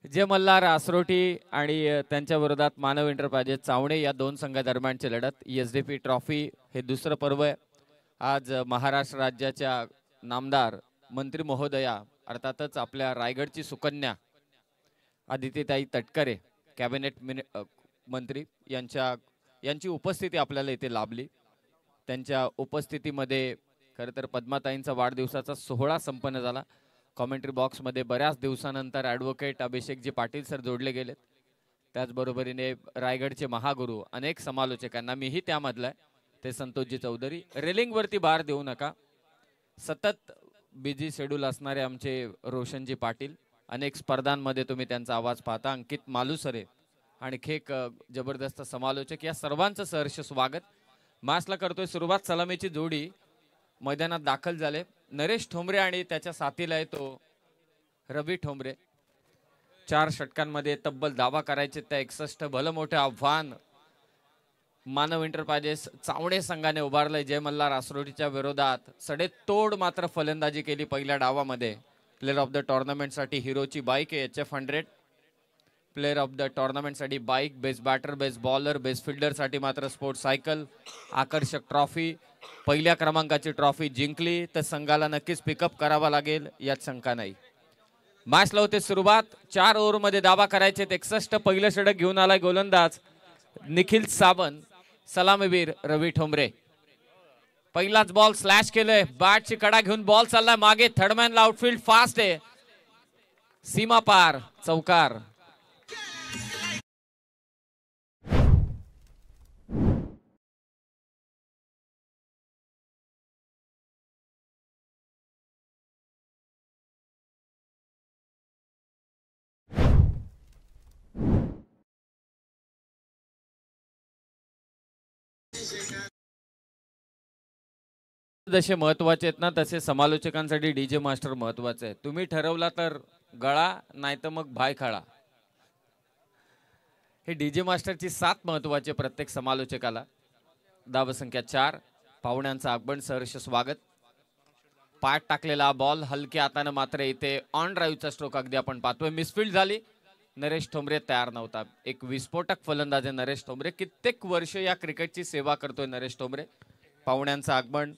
जे मल्हार आसरोटी आणि त्यांच्या विरोधात मानव एंटरप्राइजेस चावणे या 2 संघादरम्यानची लढत. एसडीपी ट्रॉफी हे दुसरं पर्व आहे. आज महाराष्ट्र राज्याच्या नामदार मंत्री महोदया अर्थातच आपल्या रायगडची सुकन्या आदितीताई तटकरे कॅबिनेट मंत्री यांची उपस्थिती आपल्याला इथे लाभली. त्यांच्या उपस्थितीमध्ये खरं तर पद्माताईंचा वाढदिवसाचा सोहळा संपन्न झाला. कॉमेंट्री बॉक्समध्ये बऱ्याच दिवसानंतर ॲडव्होकेट अभिषेकजी पाटील सर जोडले गेलेत. त्याचबरोबरीने रायगडचे महागुरू अनेक समालोचकांना, मीही त्यामधला आहे, ते संतोषजी चौधरी. रेलिंगवरती भार देऊ नका. सतत बिझी शेड्यूल असणारे आमचे रोशनजी पाटील, अनेक स्पर्धांमध्ये तुम्ही त्यांचा आवाज पाहता. अंकित मालुसरे आणि एक जबरदस्त समालोचक, या सर्वांचं सहर्ष स्वागत. मॅचला करतोय सुरुवात. सलामीची जोडी मैदानात दाखल झाले. नरेश ठोंबरे आणि त्याच्या साथीला आहे तो रवी ठोंबरे. 4 षटकांमध्ये तब्बल दावा करायचे त्या 61. भलं मोठं आव्हान मानव एंटरप्राइजेस चावणे संघाने उभारलंय. जय मल्हार आसरोटीच्या विरोधात सडेतोड मात्र फलंदाजी केली पहिल्या डावामध्ये. प्लेअर ऑफ द टुर्नामेंटसाठी हिरोची बाईक आहे HF100. प्लेअर ऑफ द टुर्नामेंटसाठी bike, best batter, best bowler, best फिल्डरसाठी मात्र स्पोर्ट्स सायकल. आकर्षक ट्रॉफी, पहिल्या क्रमांकाची ट्रॉफी जिंकली तर संघाला नक्कीच पिकअप करावा लागेल, यात शंका नाही. मॅचला होते सुरुवात. 4 ओव्हरमध्ये दावा करायचे. 61. पहिलं षटक घेऊन आलाय गोलंदाज निखिल सावंत. सलामीवीर रवी ठोंबरे. पहिलाच बॉल स्लॅश केलंय. बॅटची कडा घेऊन बॉल चाललाय मागे. थर्डमॅनला आउटफील्ड फास्ट आहे. सीमा पार, चौकार. जसे महत्वाचे आहेत ना, तसे समालोचकांसाठी डीजे मास्टर महत्वाचे आहे. तुम्ही ठरवला तर गळा, नाही तर मग भाय खाळा. हे डीजे मास्टरची 7 महत्वाचे प्रत्येक समालोचकाला. धावसंख्या 4. पाहुण्यांचं आगमन सहर्ष स्वागत. पाठ टाकलेला बॉल हलक्या हाताने मात्र इथे ऑन ड्राईव्हचा स्ट्रोक अगदी आपण पाहतोय. मिसफील्ड झाली. नरेश ठोंबरे तयार नव्हता. एक विस्फोटक फलंदाज आहे नरेश ठोंबरे. कित्येक वर्ष या क्रिकेटची सेवा करतोय नरेश ठोंबरे. पाहुण्यांचं आगमन.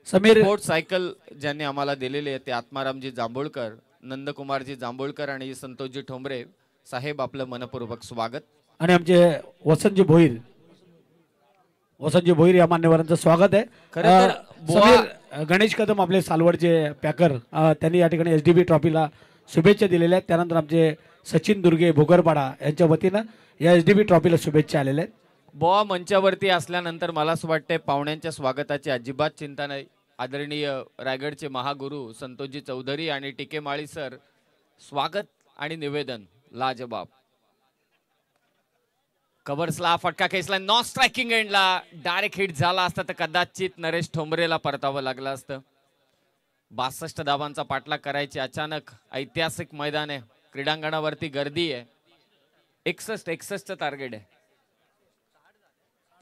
समीर स्पोर्ट सायकल ज्यांनी आम्हाला दिलेली आहे ते आत्मारामजी जांभूळकर, नंदकुमारजी जांभूळकर आणि संतोषजी ठोंबरे साहेब, आपलं मनपूर्वक स्वागत. आणि आमचे वसंतजी भोईर या मान्यवरांचं स्वागत आहे. खरं तर समीर गणेश कदम आपले सालवडचे पॅकर त्यांनी या ठिकाणी एसडीबी ट्रॉफीला शुभेच्छा दिलेल्या आहेत. त्यानंतर आमचे सचिन दुर्गे भोगरपाडा यांच्या वतीनं या एसडीबी ट्रॉफीला शुभेच्छा आलेल्या आहेत. बॉ मंचावरती असल्यानंतर मला असं वाटतंय पाहुण्यांच्या स्वागताची अजिबात चिंता नाही. आदरणीय रायगडचे महागुरु संतोषजी चौधरी आणि टिके माळी सर, स्वागत आणि निवेदन लाजबाब. कव्हर्सला फटका खेचला. नॉन स्ट्रायकिंग एंडला डायरेक्ट हिट झाला असता तर कदाचित नरेश ठोंबरेला परतावं लागलं असतं. 62 धावांचा पाठलाग करायची अचानक ऐतिहासिक मैदान आहे. क्रीडांगणावरती गर्दी आहे. 61 टार्गेट आहे.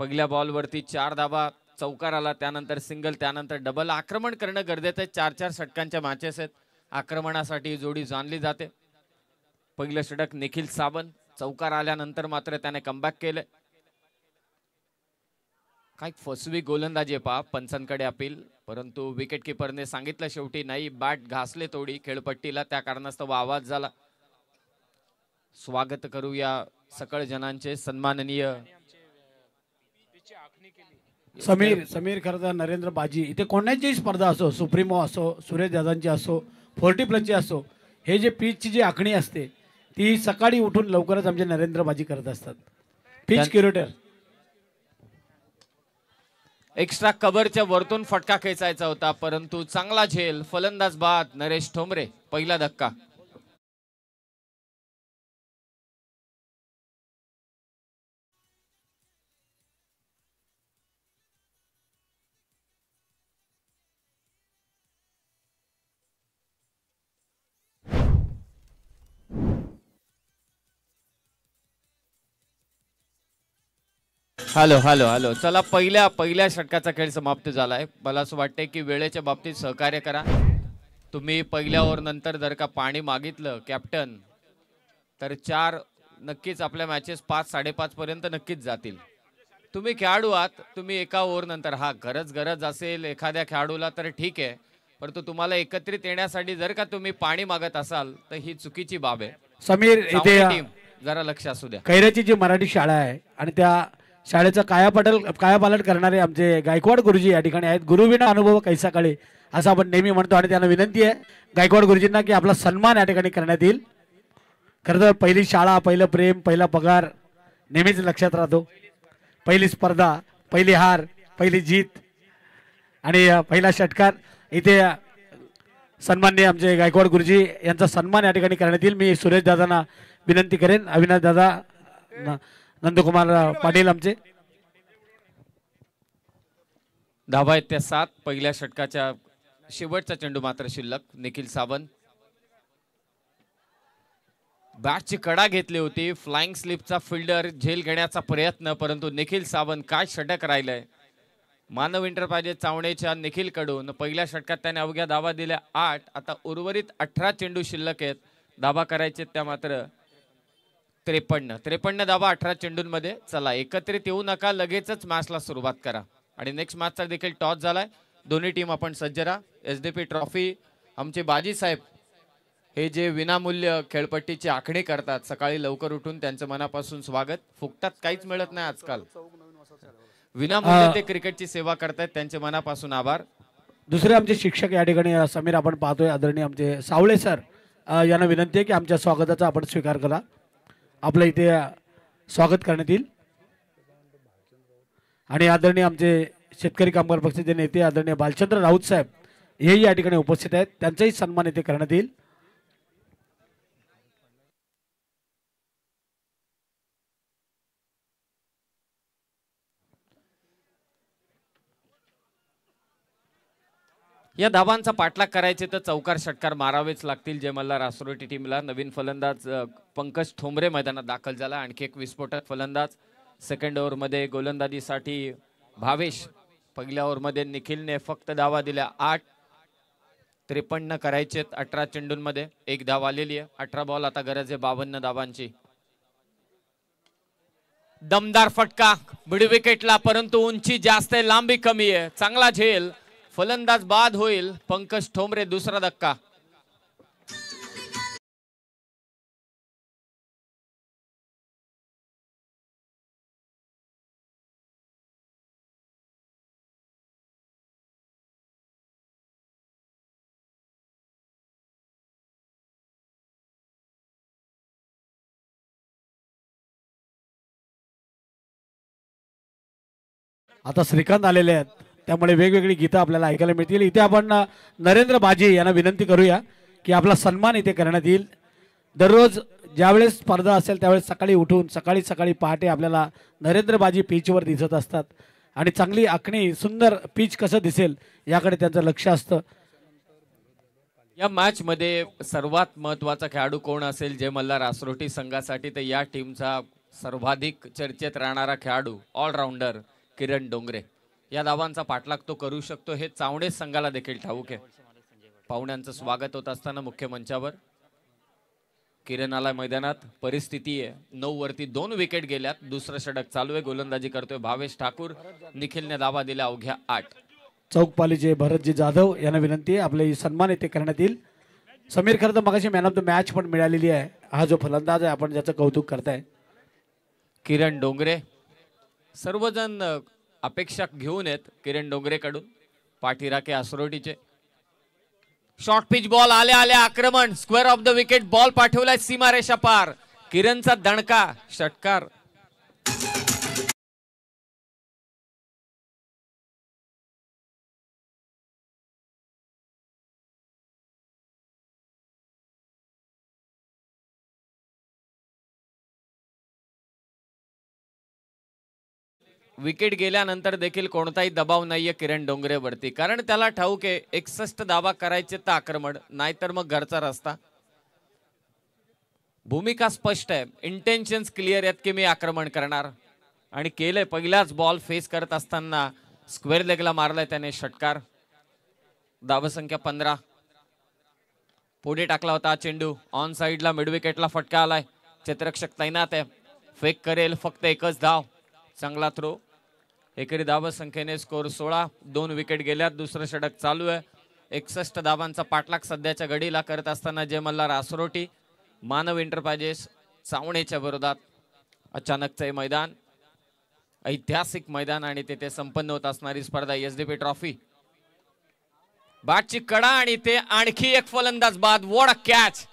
पहिल्या बॉलवरती 4 धावा. चौकार आला, त्यानंतर सिंगल, त्यानंतर डबल. आक्रमण करणं गरजेचं आहे. 4-4 षटकांच्या मॅचेस आहेत. आक्रमणासाठी जोडी जाणली जाते. पहिलं षटक निखिल सावंत. चौकार आल्यानंतर मात्र त्याने कमबॅक केले. काय फसवी गोलंदाजी आहे पहा. पंचांकडे अपील, परंतु विकेट किपरने सांगितलं शेवटी नाही. बॅट घासले थोडी खेळपट्टीला, त्या कारणास्तव आवाज झाला. स्वागत करूया सकळ जनांचे सन्माननीय समीर खरं तर नरेंद्र बाजी इथे कोणाची स्पर्धा असो, सुप्रीमो असो, सुरेश दादांची असो, 40+ असो, हे जे पिचची जी आखणी असते ती सकाळी उठून लवकरच आमचे नरेंद्र बाजी करत असतात. Pitch curator. एक्स्ट्रा कव्हरच्या वरतून फटका खेचायचा होता, परंतु चांगला झेल. फलंदाज बाद नरेश ठोंबरे. पहिला धक्का. हॅलो. चला, पहिल्या षटकाचा खेळ समाप्त झालाय. मला असं वाटतंय की वेळेच्या बाबतीत सहकार्य करा. तुम्ही पहिल्या ओव्हर नंतर जर का पाणी मागितलं कॅप्टन, तर 4 नक्कीच आपल्या मॅचेस 5-5:30 पर्यंत नक्कीच जातील. तुम्ही खेळाडू आहात, तुम्ही एका ओव्हर नंतर गरज असेल एखाद्या खेळाडूला तर ठीक आहे, परंतु तुम्हाला एकत्रित येण्यासाठी जर का तुम्ही पाणी मागत असाल तर ही चुकीची बाब आहे. समीर इथे टीम जरा लक्ष असू द्या. कैऱ्याची जी मराठी शाळा आहे आणि त्या शाळेचा कायापालट करणारे आमचे गायकवाड गुरुजी या ठिकाणी आहेत. गुरुविना अनुभव कैसा कळे असं आपण नेहमी म्हणतो आणि त्यांना विनंती आहे गायकवाड गुरुजींना की आपला सन्मान या ठिकाणी करण्यात येईल. खरं तर पहिली शाळा, पहिलं प्रेम, पहिला पगार नेहमीच लक्षात राहतो. पहिली स्पर्धा, पहिली हार, पहिली जीत आणि पहिला षटकार. इथे सन्माननीय आमचे गायकवाड गुरुजी यांचा सन्मान या ठिकाणी करण्यात येईल. मी सुरेश दादांना विनंती करेन, अविनाश दादा, नंदकुमार पाटील आमचे. धावा आहेत त्या 7. पहिल्या षटकाच्या शेवटचा चेंडू मात्र शिल्लक. निखिल सावंत बॅटची कडा घेतली होती. फ्लाइंग स्लिपचा फिल्डर झेल घेण्याचा प्रयत्न, परंतु निखिल सावंत काय षटक राहिलंय. मानव इंटरप्राइजेस चावणेच्या निखिल कडून पहिल्या षटकात त्याने अवघ्या धावा दिल्या 8. आता उर्वरित 18 चेंडू शिल्लक आहेत. धावा करायचे त्या मात्र 53 धावा 18 चेंडूंमध्ये. चला, एकत्रित येऊ नका, लगेचच मॅचला सुरुवात करा. आणि नेक्स्ट मॅचचा देखील टॉस झालाय. दोन्ही टीम आपण सज्ज राहा. एसडीपी ट्रॉफी आमचे बाजी साहेब हे जे विनामूल्य खेळपट्टीची आखणी करतात, सकाळी लवकर उठून त्यांचं मनापासून स्वागत. फुकटात काहीच मिळत नाही आजकाल. विनामूल्य ते क्रिकेटची सेवा करतायत, त्यांचे मनापासून आभार. दुसरे आमचे शिक्षक या ठिकाणी समीर आपण पाहतोय, आदरणीय आमचे सावळे सर यांना विनंती आहे की आमच्या स्वागताचा आपण स्वीकार करा. आपलं इथे स्वागत करण्यात येईल. आणि आदरणीय आमचे शेतकरी कामगार पक्षाचे नेते आदरणीय बालचंद्र राऊत साहेब हेही या ठिकाणी उपस्थित आहेत. त्यांचाही सन्मान इथे करण्यात येईल. या धावांचा पाठलाग करायचे तर चौकार षटकार मारावेच लागतील जय मल्हार आसरोटी टीमला. नवीन फलंदाज पंकज ठोंबरे मैदानात दाखल झाला. आणखी एक विस्फोटक फलंदाज. सेकंड ओव्हरमध्ये गोलंदाजीसाठी भावेश. पहिल्या ओव्हरमध्ये निखिलने फक्त धावा दिल्या 8. 53 करायचेत 18 चेंडूंमध्ये. एक धाव आलेली आहे. 18 बॉल, आता गरज आहे 52 धावांची. दमदार फटका मिड विकेटला, परंतु उंची जास्त आहे, लांबी कमी आहे. चांगला झेल, फलंदाज बाद होईल. पंकज ठोंबरे दुसरा धक्का. आता श्रीकांत आलेले आहेत, त्यामुळे वेगवेगळी गीतं आपल्याला ऐकायला मिळतील. इथे आपण नरेंद्र बाजी यांना विनंती करूया की आपला सन्मान इथे करण्यात येईल. दररोज ज्यावेळेस स्पर्धा असेल त्यावेळेस सकाळी उठून सकाळी पहाटे आपल्याला नरेंद्र बाजी पिचवर दिसत असतात आणि चांगली आखणी सुंदर पिच कसं दिसेल याकडे त्यांचं लक्ष असतं. या मॅच मध्ये सर्वात महत्त्वाचा खेळाडू कोण असेल जय मल्हार आसरोटी संघासाठी, तर या टीमचा सर्वाधिक चर्चेत राहणारा खेळाडू ऑलराऊंडर किरण डोंगरे. या धावांचा पाठलाग तो करू शकतो हे चावणे संघाला देखील ठाऊक आहे. पाहुण्यांचं स्वागत होत असताना मुख्य मंचावर किरण आला मैदानात. परिस्थिती आहे 9 वरती 2 विकेट गेल्यात. दुसरं षटक चालू आहे. गोलंदाजी करतोय भावेश ठाकूर. निखिलने धावा दिल्या अवघ्या 8. चौकपालीचे भरतजी जाधव यांना विनंती आहे आपले सन्मान इथे करण्यात येईल. समीर, खरं तर मगाशी मॅन ऑफ द मॅच पण मिळालेली आहे. हा जो फलंदाज आहे आपण ज्याचं कौतुक करताय किरण डोंगरे. सर्वजण अपेक्षा घेऊन येत किरण डोंगरेकडून. पाठीराखे आसरोटीचे. शॉर्ट पिच बॉल आल्या आक्रमण. Square of the wicket ball पाठवलाय सीमारेषा पार. किरणचा दणका षटकार. विकेट गेल्यानंतर देखील कोणताही दबाव नाहीये किरण डोंगरेवरती, कारण त्याला ठाऊक आहे 61 धावा करायचे तर आक्रमण, नाहीतर मग घरचा रस्ता. भूमिका स्पष्ट आहे, इंटेन्शन्स क्लिअर आहेत की मी आक्रमण करणार, आणि केलंय. पहिलाच बॉल फेस करत असताना स्क्वेअर लेगला मारलाय त्याने षटकार. धावसंख्या 15. पुढे टाकला होता चेंडू ऑन साइडला. मिड विकेटला फटका आलाय. क्षेत्ररक्षक तैनात आहे. फेक करेल, फक्त एकच धाव. चांगला थ्रो. एकेरी धावसंख्येने स्कोर 16. 2 विकेट गेल्यात. दुसरं षटक चालू आहे. 61 धावांचा पाठलाग सध्याच्या घडीला करत असताना जय मल्हार आसरोटी. मानव एंटरप्राइजेस चावणेच्या विरोधात अचानकचे मैदान, ऐतिहासिक मैदान, आणि तेथे संपन्न होत असणारी स्पर्धा एसडीपी ट्रॉफी. बॅटची कडा आणि ते आणखी एक फलंदाज बाद. What a catch.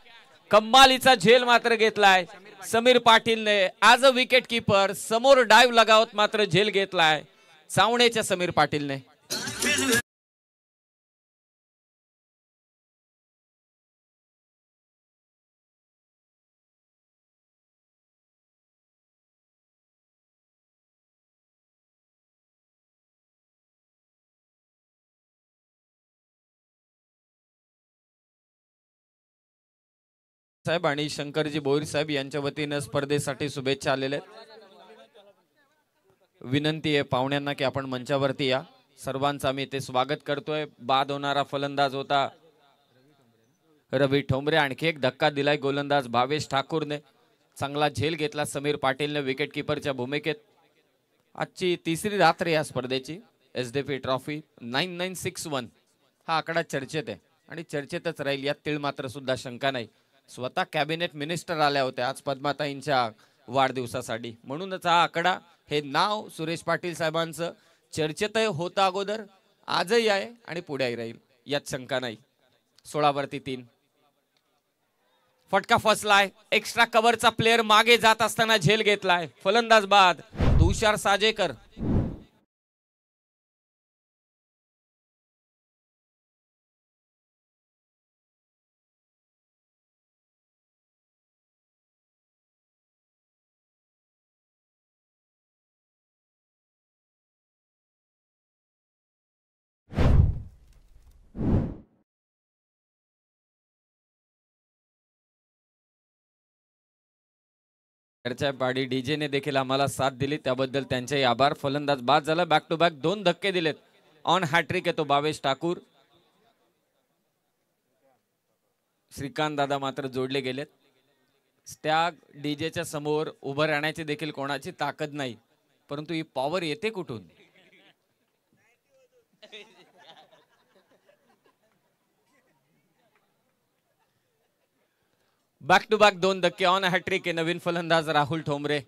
कमालीचा झेल मात्र घेतलाय समीर पाटीलने. ॲज अ विकेट कीपर समोर डाईव्ह लगावत मात्र झेल घेतलाय चावणेच्या समीर पाटीलने. साहेब आणि शंकरजी भोईर साहेब यांच्या वतीने स्पर्धेसाठी शुभेच्छा आलेल्या आहेत. विनंती आहे पाहुण्यांना की आपण मंचावरती या. सर्वांचं आम्ही ते स्वागत करतोय. बाद होणारा फलंदाज होता रवी ठोंबरे. आणखी एक धक्का दिलाय गोलंदाज भावेश ठाकूरने. चांगला झेल घेतला समीर पाटीलने विकेट किपरच्या भूमिकेत. आजची तिसरी रात्र या स्पर्धेची एसडीपी ट्रॉफी 9961 हा आकडा चर्चेत आहे आणि चर्चेतच राहील, यात तीळ मात्र सुद्धा शंका नाही. स्वतः कॅबिनेट मिनिस्टर आल्या होत्या आज पद्माताईंच्या वाढदिवसासाठी, म्हणूनच हा आकडा, हे नाव सुरेश पाटील साहेबांचं चर्चेतही होतं अगोदर, आजही आहे आणि पुढेही राहील, यात शंका नाही. 16 वरती 3. फटका फसलाय. एक्स्ट्रा कव्हरचा प्लेअर मागे जात असताना झेल घेतलाय. फलंदाज बाद तुषार साजेकर. घरच्या पाडी डीजे ने देखील आम्हाला साथ दिली, त्याबद्दल त्यांचे आभार. फलंदाज बाद झाला. बॅक टू बॅक 2 धक्के दिलेत. ऑन हॅट्रिक येतो भावेश ठाकूर. श्रीकांत दादा मात्र जोडले गेलेत. त्या डीजेच्या समोर उभं राहण्याची देखील कोणाची ताकद नाही, परंतु ही पॉवर येते कुठून? बॅक टू बॅक 2 धक्के. ऑन हॅट्रिक नवीन फलंदाज राहुल ठोंबरे.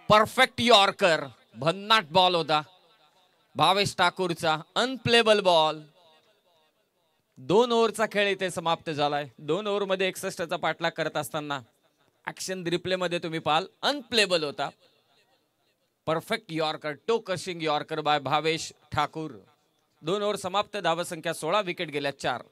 Perfect yorker. भन्नाट बॉल होता भावेश ठाकूरचा. Unplayable ball. 2 ओव्हरचा खेळ इथे समाप्त झालाय. 2 ओव्हरमध्ये 61चा पाठलाग करत असताना ऍक्शन रिप्ले मध्ये तुम्ही पाहाल अनप्लेबल होता. Perfect yorker, toe crushing yorker by Bhavesh Thakur. 2 over समाप्त. धावसंख्या 16. विकेट गेल्या 4.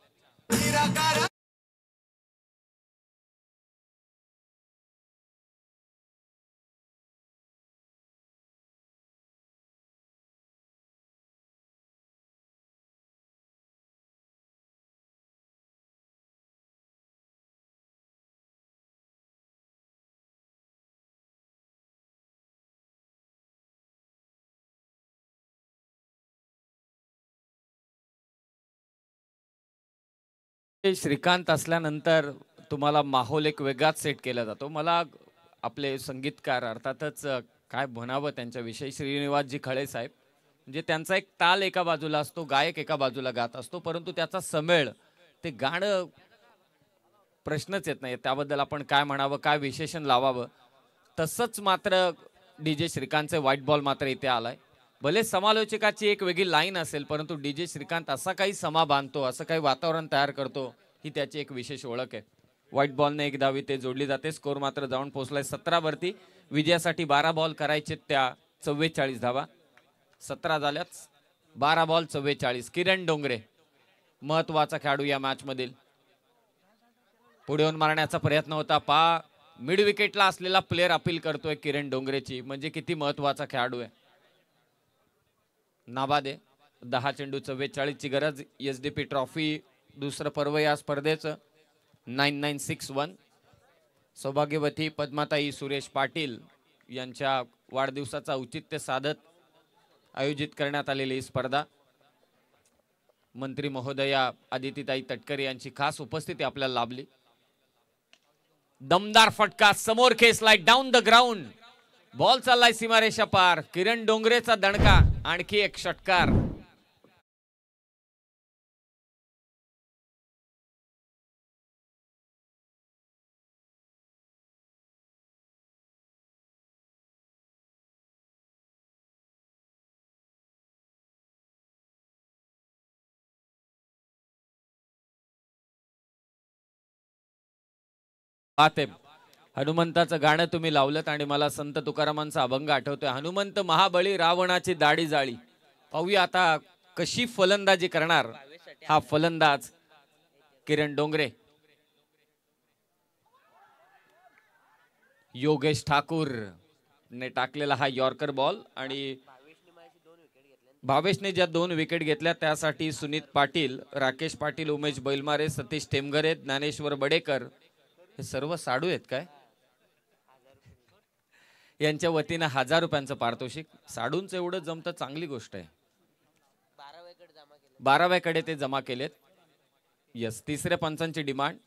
श्रीकांत असल्यानंतर तुम्हाला माहोल एक वेगळाच सेट केला जातो. मला आपले संगीतकार, अर्थातच काय म्हणावं त्यांच्याविषयी, श्रीनिवासजी खळे साहेब, म्हणजे त्यांचा एक ताल एका बाजूला असतो, गायक एका बाजूला गात असतो, परंतु त्याचा समेळ, ते गाणं प्रश्नच येत नाही. त्याबद्दल आपण काय म्हणावं, काय विशेषण लावावं. तसंच मात्र डीजे श्रीकांतचे व्हाईट बॉल मात्र इथे आलाय. भले समालोचकाची एक वेगळी लाईन असेल, परंतु डीजे श्रीकांत असा काही समा बांधतो, असं काही वातावरण तयार करतो, ही त्याची एक विशेष ओळख आहे. व्हाईट बॉलने 1 धाव इथे जोडली जाते. स्कोर मात्र जाऊन पोहोचलाय 17 वरती. विजयासाठी 12 बॉल करायचे, त्या 44 धावा. 17 झाल्याच. 12 बॉल 44. किरण डोंगरे महत्वाचा खेळाडू या मॅच मधील. पुढे येऊन मारण्याचा प्रयत्न होता. मिड विकेटला असलेला प्लेअर अपील करतोय किरण डोंगरेची, म्हणजे किती महत्वाचा खेळाडू आहे. नाबादे. 10 चेंडू 44 ची गरज. एसडीपी ट्रॉफी दुसरं पर्व या स्पर्धेचं. 9961. सौभाग्यवती पद्माताई सुरेश पाटील यांच्या वाढदिवसाचा औचित्य साधत आयोजित करण्यात आलेली ही स्पर्धा. मंत्री महोदया आदितीताई तटकरे यांची खास उपस्थिती आपल्याला लाभली. दमदार फटका समोर खेचलाय, डाऊन द ग्राउंड. बॉल चाललाय सीमारेषा पार. किरण डोंगरेचा दणका. आणखी एक षटकार. हनुमंताचं गाणं तुम्ही लावलं आणि मला संत तुकारामांचा अभंग आठवतोय. हनुमंत महाबळी रावणाची दाढी जाळी. पाहूया आता कशी फलंदाजी करणार हा फलंदाज किरण डोंगरे. योगेश ठाकूर ने टाकलेला हा यॉर्कर बॉल आणि भावेशने ज्या 2 विकेट घेतल्या त्यासाठी सुनीत पाटील, राकेश पाटील, उमेश बैलमारे, सतीश टेमगरे, ज्ञानेश्वर बडेकर हे सर्व साडू आहेत काय? यांच्या वतीने 1000 रुपयांचं पारितोषिक. साडूंचं एवढं जमतं, चांगली गोष्ट आहे. 12व्या कडे ते जमा केलेत. यस, तिसऱ्या पंचांची डिमांड.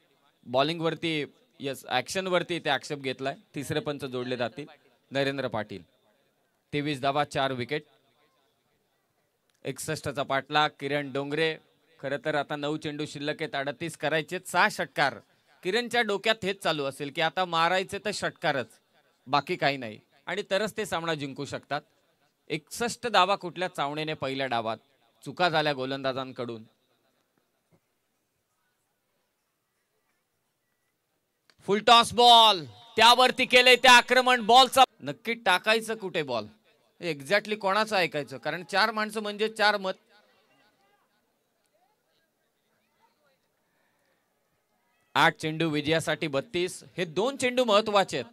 बॉलिंग वरती यस, ऍक्शन वरती ते आक्षेप घेतलाय. तिसरे पंच जोडले जातील. नरेंद्र पाटील. 23 धावा 4 विकेट. 61चा पाठलाग. किरण डोंगरे. खरं तर आता 9 चेंडू शिल्लक आहेत, 38 करायचे. 6 षटकार. किरणच्या डोक्यात हेच चालू असेल की आता मारायचे तर षटकारच, बाकी काही नाही, आणि तरच ते सामना जिंकू शकतात. 61 धावा कुठल्या चावणीने पहिल्या डावात. चुका झाल्या गोलंदाजांकडून. फुल टॉस बॉल त्यावरती केले ते आक्रमण. बॉलचा नक्की टाकायचं कुठे बॉल, एक्झॅक्टली कोणाचं ऐकायचं, कारण 4 माणसं म्हणजे 4 मत. आठ चेंडू विजयासाठी 32. हे 2 चेंडू महत्वाचे आहेत.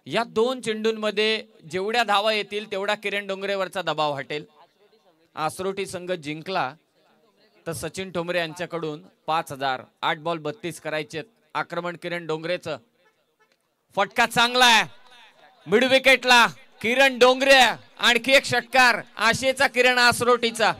या 2 चेंडूंमध्ये जेवढ्या धावा येतील तेवढा किरण डोंगरेवरचा दबाव हटेल. आसरोटी संघ जिंकला तर सचिन ठोंबरे यांच्याकडून 5000. 8 बॉल 32 करायचे. आक्रमण किरण डोंगरेचं. फटका चांगला आहे मिड विकेटला किरण डोंगरे. आणखी एक षटकार आशेचा किरण आसरोटीचा.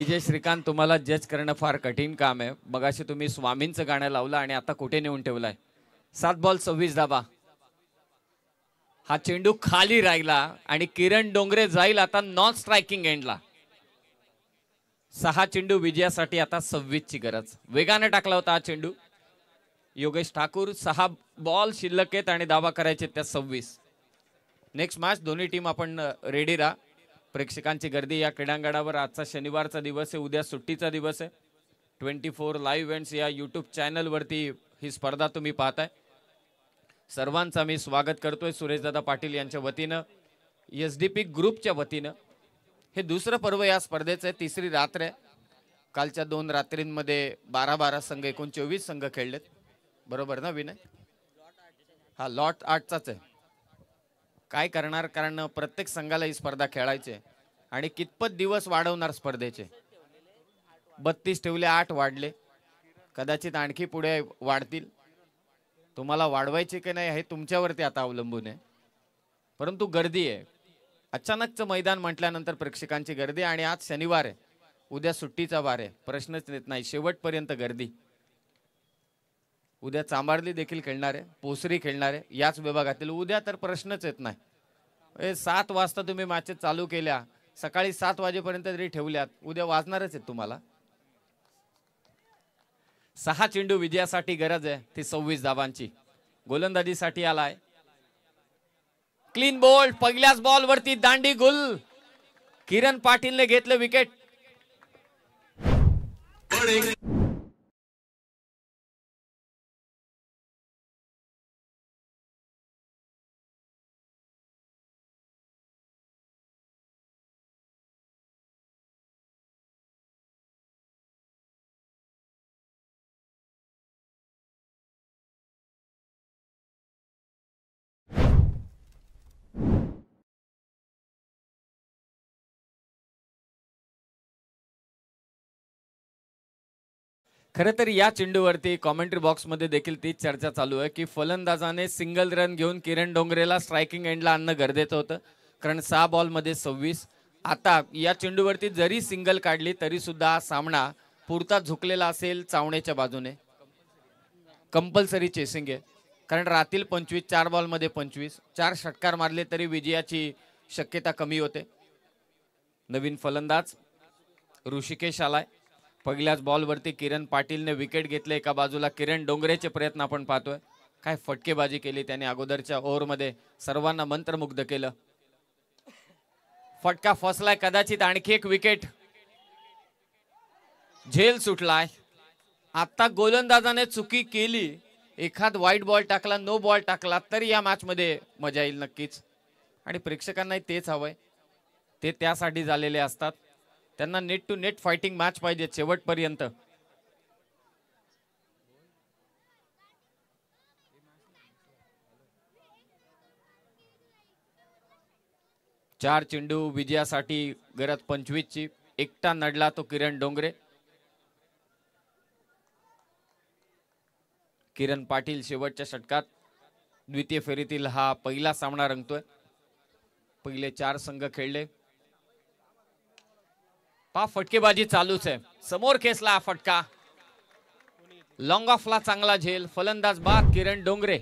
विजय श्रीकांत, तुम्हाला जज करणं फार कठीण काम आहे. मगाशी तुम्ही स्वामींचं गाणं लावलं आणि आता कुठे नेऊन ठेवलाय. 7 बॉल 26 धाबा. हा चेंडू खाली राहिला आणि किरण डोंगरे जाईल आता नॉन स्ट्रायकिंग एंडला. 6 चेंडू विजयासाठी आता 26 ची गरज. वेगाने टाकला होता हा चेंडू योगेश ठाकूर. 6 बॉल शिल्लक आहेत आणि धावा करायचे त्या 26. नेक्स्ट मॅच दोन्ही टीम आपण रेडी राहा. प्रेक्षकांची गर्दी या क्रीडांगणावर. आजचा शनिवारचा दिवस आहे, उद्या सुट्टीचा दिवस आहे. 24 लाईव्ह इव्हेंट्स या यूट्यूब चॅनलवरती ही स्पर्धा तुम्ही पाहताय. सर्वांचा मी स्वागत करतोय सुरेशदादा पाटील यांच्या वतीनं, एसडीपी ग्रुपच्या वतीनं. हे दुसरं पर्व या स्पर्धेचं आहे. तिसरी रात्र आहे. कालच्या 2 रात्रींमध्ये 12-12 संघ एकूण 24 संघ खेळलेत. बरोबर ना विनय? हा लॉट 8चाच आहे. काय करणार, कारण प्रत्येक संघाला ही स्पर्धा खेळायची आहे. आणि कितपत दिवस वाढवणार स्पर्धेचे. 32 ठेवले, 8 वाढले, कदाचित आणखी पुढे वाढतील. तुम्हाला वाढवायचे की नाही हे तुमच्यावरती आता अवलंबून आहे. परंतु गर्दी आहे. अचानकचं मैदान म्हटल्यानंतर प्रेक्षकांची गर्दी. आणि आज शनिवार आहे, उद्या सुट्टीचा वार आहे, प्रश्नच येत नाही. शेवटपर्यंत गर्दी. उद्या चांबार्ली देखील खेळणार आहे, पोसरी खेळणार आहे याच विभागातील. उद्या तर प्रश्नच येत नाही. 7 वाजता तुम्ही मॅचेस चालू केल्या, सकाळी 7 वाजेपर्यंत जरी ठेवल्यात, उद्या वाजणारच आहेत तुम्हाला. 6 चेंडू विजयासाठी गरज आहे ती 26 धावांची. गोलंदाजीसाठी आलाय क्लीन बोल्ड. पहिल्याच बॉल वरती दांडी गुल. किरण पाटीलने घेतलं विकेट. खरं तर या चेंडूवरती कॉमेंट्री बॉक्समध्ये देखील तीच चर्चा चालू आहे की फलंदाजाने सिंगल रन घेऊन किरण डोंगरेला स्ट्रायकिंग एंडला आणणं गरजेचं होतं, कारण 6 बॉलमध्ये 26. आता या चेंडूवरती जरी सिंगल काढली तरी सुद्धा सामना पुरता झुकलेला असेल चावण्याच्या बाजूने. कंपल्सरी चेसिंग आहे, कारण रातील 25, 4 बॉलमध्ये 25, 4 षटकार मारले तरी विजयाची शक्यता कमी होते. नवीन फलंदाज ऋषिकेश आलाय. पहिल्याच बॉलवरती किरण पाटीलने विकेट घेतले. एका बाजूला किरण डोंगरेचे प्रयत्न आपण पाहतोय. काय फटकेबाजी केली त्याने अगोदरच्या ओव्हरमध्ये, सर्वांना मंत्रमुग्ध केलं. फटका फसलाय, कदाचित आणखी एक विकेट. झेल सुटलाय. आता गोलंदाजाने चुकी केली, एखाद वाईट बॉल टाकला, नो बॉल टाकला तरी या मॅच मध्ये मजा येईल नक्कीच. आणि प्रेक्षकांना तेच हवंय, ते त्यासाठी झालेले असतात. त्यांना net to net fighting match पाहिजे शेवटपर्यंत. चार चेंडू विजयासाठी गरज 25 ची. एकटा नडला तो किरण डोंगरे. किरण पाटील शेवटच्या षटकात द्वितीय फेरीतील हा पहिला सामना रंगतोय. पहिले 4 संघ खेळले. फटकेबाजी चालूच आहे. समोर खेचला हा फटका. लॉंग ऑफला चांगला झेल. फलंदाज बाद किरण डोंगरे.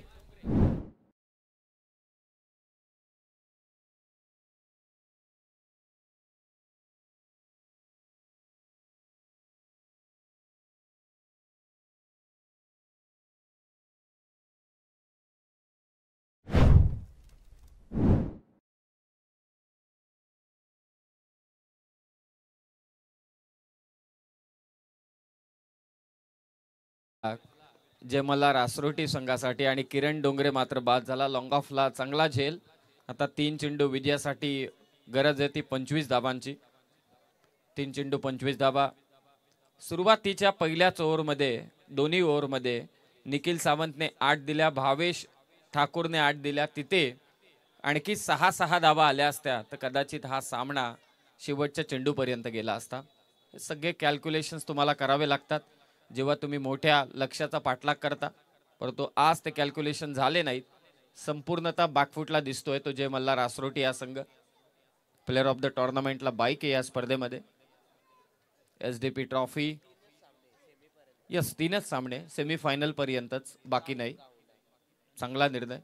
जयमल्ला रासरोटी संघासाठी आणि किरण डोंगरे मात्र बाद झाला. लॉंग ऑफला चांगला झेल. आता 3 चेंडू विजयासाठी गरज आहे ती 25 धाबांची. 3 चेंडू 25 धाबा. सुरुवातीच्या पहिल्याच ओव्हरमध्ये दोन्ही ओव्हरमध्ये निखिल सावंतने 8 दिल्या, भावेश ठाकूरने 8 दिल्या. तिथे आणखी 6 धाबा आल्या असत्या तर कदाचित हा सामना शेवटच्या चेंडूपर्यंत गेला असता. हे सगळे कॅल्क्युलेशन्स तुम्हाला करावे लागतात जेव्हा तुम्ही मोठ्या लक्ष्याचा पाठलाग करता, परंतु आज ते कॅल्क्युलेशन झाले नाहीत. संपूर्णतः बॅकफुटला दिसतोय तो जय मल्हार आसरोटी हा संघ. प्लेअर ऑफ द टुर्नामेंटला बाईक आहे या स्पर्धेमध्ये. SDP ट्रॉफी यस 3च सामने, सेमीफायनल पर्यंतच, बाकी नाही. चांगला निर्णय.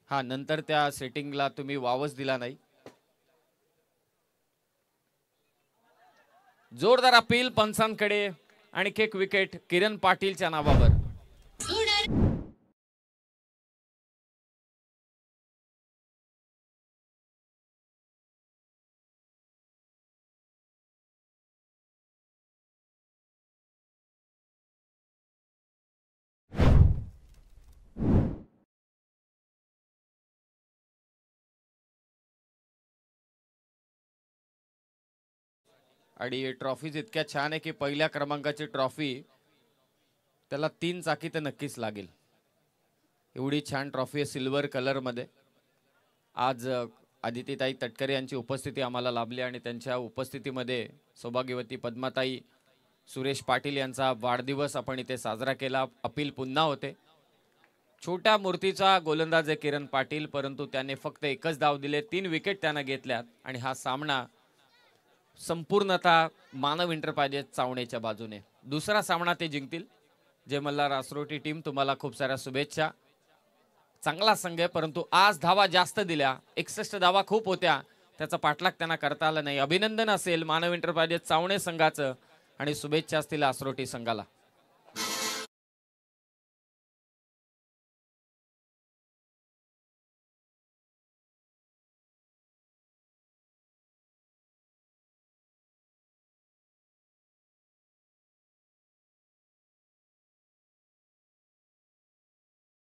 हा नंतर त्या सेटिंगला तुम्ही वावच दिला नाही. जोरदार अपील पंचांकडे. आणखी एक विकेट किरण पाटीलच्या नावावर. आणि ट्रॉफीज इतक्या छान आहे की पहिल्या क्रमांकाची ट्रॉफी त्याला 3 चाकी तर नक्कीच लागेल. एवढी छान ट्रॉफी आहे सिल्वर कलर मध्ये. आज आदितीताई तटकरे यांची उपस्थिती आम्हाला लाभली आणि त्यांच्या उपस्थितीमध्ये सौभाग्यवती पद्माताई सुरेश पाटील यांचा वाढदिवस आपण इथे साजरा केला. अपील पुन्हा होते. छोट्या मूर्तीचा गोलंदाज आहे किरण पाटील, परंतु त्याने फक्त एकच धाव दिले, 3 विकेट त्यानं घेतल्यात आणि हा सामना संपूर्णतः मानव एंटरप्राइजेस चावणेच्या बाजूने. दुसरा सामना ते जिंकतील. जय मल्हार आसरोटी टीम तुम्हाला खूप साऱ्या शुभेच्छा. चांगला संघ आहे, परंतु आज धावा जास्त दिल्या. 61 धावा खूप होत्या, त्याचा पाठलाग त्यांना करता आला नाही. अभिनंदन असेल मानव एंटरप्राइजेस चावणे संघाचं आणि शुभेच्छा असतील आसरोटी संघाला.